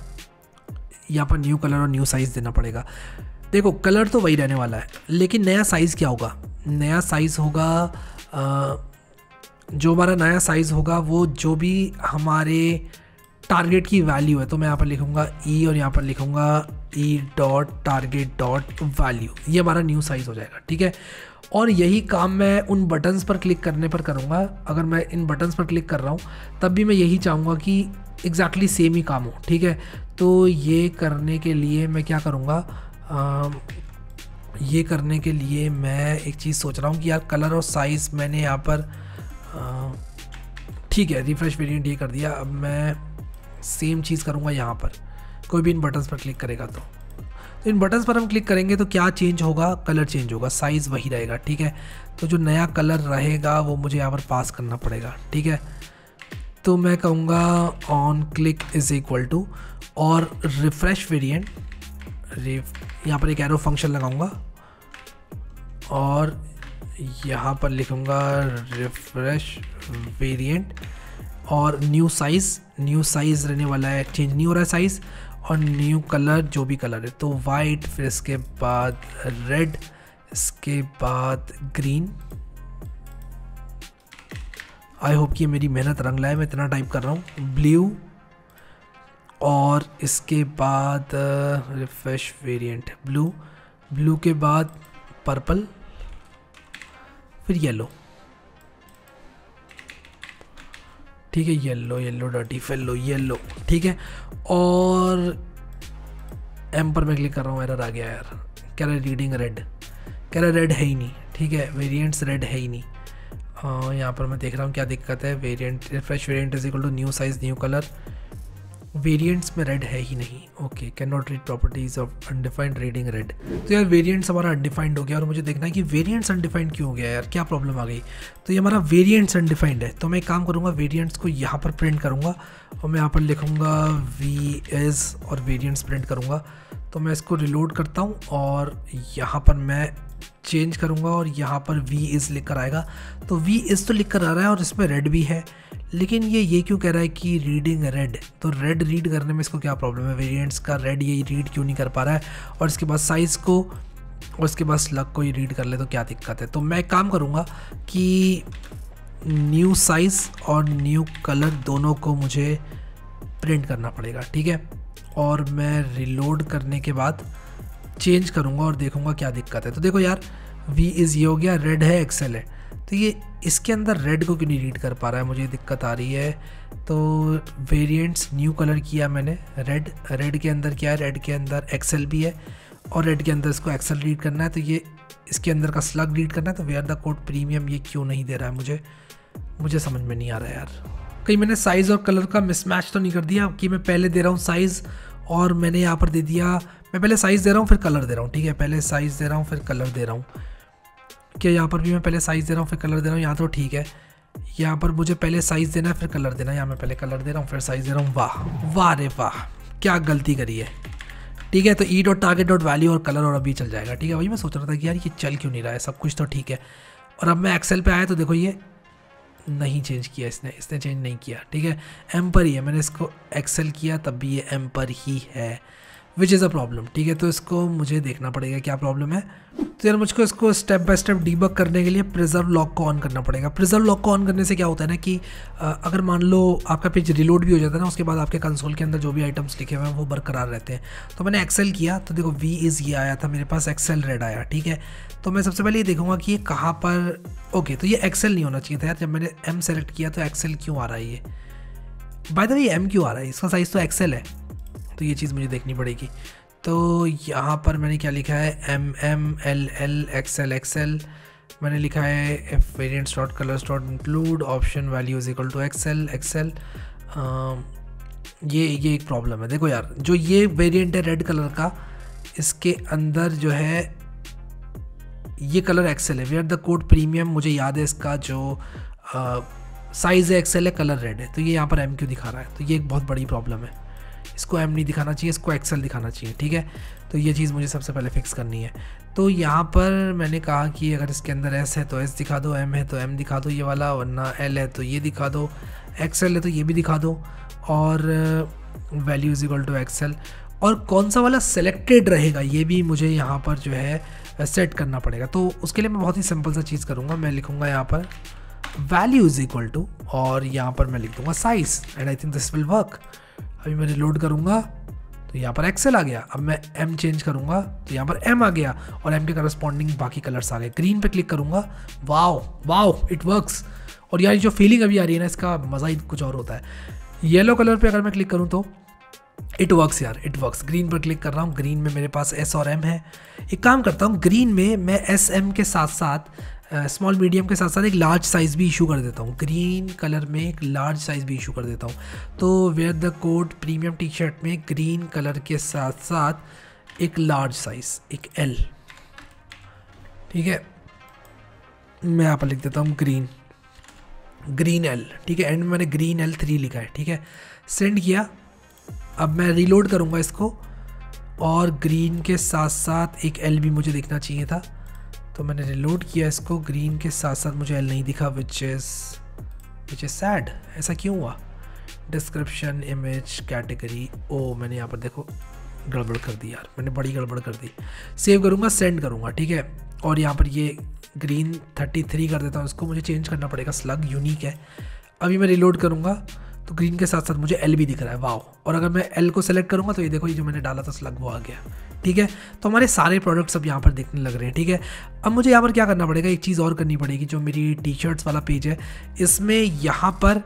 यहाँ पर न्यू कलर और न्यू साइज़ देना पड़ेगा। देखो कलर तो वही रहने वाला है, लेकिन नया साइज़ क्या होगा, नया साइज़ होगा जो हमारा नया साइज़ होगा वो जो भी हमारे टारगेट की वैल्यू है, तो मैं यहाँ पर लिखूँगा ई और यहाँ पर लिखूँगा E dot target dot value, ये हमारा न्यू साइज़ हो जाएगा, ठीक है। और यही काम मैं उन बटन्स पर क्लिक करने पर करूँगा। अगर मैं इन बटन्स पर क्लिक कर रहा हूँ तब भी मैं यही चाहूँगा कि एग्जैक्टली सेम ही काम हो, ठीक है। तो ये करने के लिए मैं क्या करूँगा, ये करने के लिए मैं एक चीज़ सोच रहा हूँ कि यार कलर और साइज़ मैंने यहाँ पर ठीक है, रिफ्रेश वेरिएंट ये कर दिया। अब मैं सेम चीज़ करूँगा यहाँ पर, कोई भी इन बटन्स पर क्लिक करेगा तो इन बटन्स पर हम क्लिक करेंगे तो क्या चेंज होगा, कलर चेंज होगा, साइज़ वही रहेगा, ठीक है। तो जो नया कलर रहेगा वो मुझे यहाँ पर पास करना पड़ेगा, ठीक है। तो मैं कहूँगा on click is equal to और रिफ्रेश वेरिएंट, यहाँ पर एक एरो फंक्शन लगाऊंगा और यहाँ पर लिखूँगा रिफ्रेश वेरिएंट और न्यू साइज़ रहने वाला है, चेंज नहीं हो रहा है साइज़, और न्यू कलर जो भी कलर है, तो वाइट, फिर इसके बाद रेड, इसके बाद ग्रीन। आई होप कि मेरी मेहनत रंग लाए, मैं इतना टाइप कर रहा हूँ, ब्लू, और इसके बाद रिफ्रेश वेरिएंट ब्लू के बाद पर्पल, फिर येलो, ठीक है, येलो डर्टी फेलो येलो, ठीक है। और एम पर मैं क्लिक कर रहा हूँ, एरर आ गया यार, कह रहा है रीडिंग रेड, कह रहा है रेड है ही नहीं, ठीक है, वेरिएंट्स रेड है ही नहीं। यहाँ पर मैं देख रहा हूँ क्या दिक्कत है, variant refresh variant is equal to new size new colour, variants में रेड है ही नहीं। Okay, can not read properties of undefined reading red. तो यार वेरिएंट्स हमारा अनडिफाइंड हो गया और मुझे देखना है कि वेरिएंट्स अनडिफाइंड क्यों हो गया यार, क्या प्रॉब्लम आ गई। तो ये हमारा वेरिएंट्स अनडिफाइंड है, तो मैं एक काम करूँगा, वेरिएंट्स को यहाँ पर प्रिंट करूँगा और मैं यहाँ पर लिखूँगा वी एज और वेरिएंट्स प्रिंट करूँगा। तो मैं इसको रिलोड करता हूँ और यहाँ पर मैं चेंज करूँगा और यहाँ पर वी इज़ लिख कर आएगा। तो वी इज़ तो लिख कर आ रहा है और इसमें रेड भी है, लेकिन ये क्यों कह रहा है कि रीडिंग रेड, तो रेड रीड करने में इसको क्या प्रॉब्लम है, वेरिएंट्स का रेड ये रीड क्यों नहीं कर पा रहा है, और इसके बाद साइज़ को और इसके बाद स्लग को ये रीड कर ले तो क्या दिक्कत है। तो मैं एक काम करूँगा कि न्यू साइज़ और न्यू कलर दोनों को मुझे प्रिंट करना पड़ेगा, ठीक है। और मैं रिलोड करने के बाद चेंज करूँगा और देखूँगा क्या दिक्कत है। तो देखो यार, वी इज़ ये हो गया, रेड है एक्सेल है, तो ये इसके अंदर रेड को क्यों नहीं रीड कर पा रहा है, मुझे दिक्कत आ रही है। तो वेरिएंट्स न्यू कलर किया मैंने, रेड के अंदर क्या है, रेड के अंदर एक्सेल भी है और रेड के अंदर इसको एक्सेल रीड करना है, तो ये इसके अंदर का स्लग रीड करना है। तो वेयर द कोड प्रीमियम ये क्यों नहीं दे रहा है, मुझे समझ में नहीं आ रहा है यार। कहीं मैंने साइज़ और कलर का मिसमैच तो नहीं कर दिया कि मैं पहले दे रहा हूँ साइज़ और मैंने यहाँ पर दे दिया, मैं पहले साइज़ दे रहा हूँ फिर कलर दे रहा हूँ, ठीक है, पहले साइज़ दे रहा हूँ फिर कलर दे रहा हूँ। क्या यहाँ पर भी मैं पहले साइज़ दे रहा हूँ फिर कलर दे रहा हूँ, यहाँ तो ठीक है। यहाँ पर मुझे पहले साइज़ देना है फिर कलर देना है, यहाँ मैं पहले कलर दे रहा हूँ फिर साइज़ दे रहा हूँ। वाह रे वाह, क्या गलती करी है, ठीक है। तो E dot target dot value और कलर और अभी चल जाएगा, ठीक है। वही मैं सोच रहा था कि यार ये चल क्यों नहीं रहा है, सब कुछ तो ठीक है। और अब मैं एक्सेल पे आया तो देखो ये नहीं चेंज किया, इसने चेंज नहीं किया, ठीक है, एम पर ही है। मैंने इसको एक्सेल किया तब भी ये एम पर ही है, विच इज़ अ प्रॉब्लम, ठीक है। तो इसको मुझे देखना पड़ेगा क्या प्रॉब्लम है। तो यार मुझको इसको स्टेप बाय स्टेप डीबग करने के लिए प्रिजर्व लॉक को ऑन करना पड़ेगा। प्रिजर्व लॉक को ऑन करने से क्या होता है ना कि अगर मान लो आपका पेज रिलोड भी हो जाता है ना, उसके बाद आपके कंसोल के अंदर जो भी आइटम्स लिखे हुए हैं वो बरकरार रहते हैं। तो मैंने एक्सेल किया तो देखो वी इज़ ये आया था मेरे पास, एक्सेल रेड आया, ठीक है। तो मैं सबसे पहले ये देखूंगा कि ये कहाँ पर, ओके, तो ये एक्सेल नहीं होना चाहिए था यार। जब मैंने एम सेलेक्ट किया तो एक्सेल क्यों आ रहा है, ये बाय द वे एम क्यों आ रहा है, इसका साइज़ तो एक्सेल है, तो ये चीज़ मुझे देखनी पड़ेगी। तो यहाँ पर मैंने क्या लिखा है, MM, LL, XL, मैंने लिखा है variants dot colours dot include option value is equal to XL। ये एक प्रॉब्लम है। देखो यार, जो ये वेरिएंट है रेड कलर का, इसके अंदर जो है ये कलर XL है। वेयर द कोड प्रीमियम, मुझे याद है इसका जो साइज़ है XL है, कलर रेड है, तो ये यहाँ पर M क्यों दिखा रहा है? तो ये एक बहुत बड़ी प्रॉब्लम है। इसको M नहीं दिखाना चाहिए, इसको XL दिखाना चाहिए, ठीक है। तो ये चीज़ मुझे सबसे पहले फिक्स करनी है। तो यहाँ पर मैंने कहा कि अगर इसके अंदर S है तो S दिखा दो, M है तो M दिखा दो ये वाला, वरना L है तो ये दिखा दो, XL है तो ये भी दिखा दो, और value is equal to XL। और कौन सा वाला सेलेक्टेड रहेगा ये भी मुझे यहाँ पर जो है सेट करना पड़ेगा। तो उसके लिए मैं बहुत ही सिंपल सा चीज़ करूँगा, मैं लिखूँगा यहाँ पर वैल्यू इज इक्वल टू, और यहाँ पर मैं लिख दूँगा size, and I think this will work. अभी मैं रिलोड करूँगा तो यहाँ पर XL आ गया। अब मैं M चेंज करूँगा तो यहाँ पर M आ गया, और M के करस्पॉन्डिंग बाकी कलर्स आ गए। ग्रीन पे क्लिक करूँगा, वाओ इट वर्क्स। और यार जो फीलिंग अभी आ रही है ना, इसका मज़ा ही कुछ और होता है। येलो कलर पे अगर मैं क्लिक करूँ तो इट वर्क्स यार, इट वर्क्स। ग्रीन पर क्लिक कर रहा हूँ, ग्रीन में मेरे पास S और M है। एक काम करता हूँ, ग्रीन में मैं SM के साथ साथ स्मॉल मीडियम के साथ साथ एक लार्ज साइज़ भी इशू कर देता हूँ। ग्रीन कलर में एक लार्ज साइज़ भी इशू कर देता हूँ। तो wear the code premium T shirt में ग्रीन कलर के साथ साथ एक लार्ज साइज़, एक L, ठीक है। मैं यहाँ पर लिख देता हूँ ग्रीन L, ठीक है। एंड में मैंने ग्रीन L3 लिखा है, ठीक है। सेंड किया। अब मैं रीलोड करूँगा इसको, और ग्रीन के साथ साथ एक L भी मुझे दिखना चाहिए था, तो मैंने रिलोड किया इसको। ग्रीन के साथ साथ मुझे L नहीं दिखा, विच इज़ सैड। ऐसा क्यों हुआ? डिस्क्रिप्शन, इमेज, कैटेगरी, ओ मैंने यहाँ पर देखो गड़बड़ कर दी यार, मैंने बड़ी गड़बड़ कर दी। सेव करूँगा, सेंड करूँगा, ठीक है। और यहाँ पर ये ग्रीन 33 कर देता हूँ, इसको मुझे चेंज करना पड़ेगा, स्लग यूनिक है। अभी मैं रिलोड करूँगा तो ग्रीन के साथ साथ मुझे L भी दिख रहा है, वाओ। और अगर मैं L को सेलेक्ट करूँगा तो ये देखो, ये जो मैंने डाला था स्लग वो आ गया, ठीक है। तो हमारे सारे प्रोडक्ट्स अब यहाँ पर दिखने लग रहे हैं, ठीक है। अब मुझे यहाँ पर क्या करना पड़ेगा, एक चीज़ और करनी पड़ेगी। जो मेरी टी शर्ट्स वाला पेज है, इसमें यहाँ पर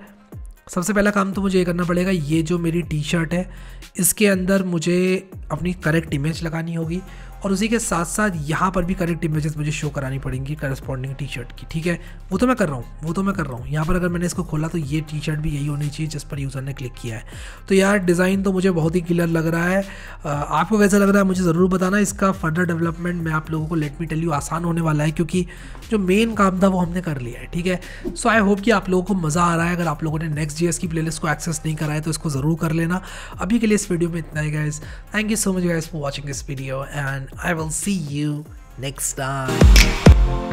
सबसे पहला काम तो मुझे ये करना पड़ेगा, ये जो मेरी टी शर्ट है इसके अंदर मुझे अपनी करेक्ट इमेज लगानी होगी, और उसी के साथ साथ यहाँ पर भी करेक्ट इमेजेस मुझे शो करानी पड़ेंगी करस्पॉन्डिंग टी शर्ट की, ठीक है। वो तो मैं कर रहा हूँ। यहाँ पर अगर मैंने इसको खोला तो ये टी शर्ट भी यही होनी चाहिए जिस पर यूज़र ने क्लिक किया है। तो यार डिज़ाइन तो मुझे बहुत ही क्लियर लग रहा है। आपको कैसा लग रहा है मुझे ज़रूर बताना। इसका फर्दर डेवलपमेंट मैं आप लोगों को लेट मी टेल यू आसान होने वाला है, क्योंकि जो मेन काम था वो हमने कर लिया है, ठीक है। सो आई होप कि आप लोगों को मज़ा आ रहा है। अगर आप लोगों ने Next.js की प्लेलिस्ट को एक्सेस नहीं करा है तो इसको ज़रूर कर लेना। अभी के लिए इस वीडियो में इतना ही guys. Thank you so much guys for watching this video, and I will see you next time.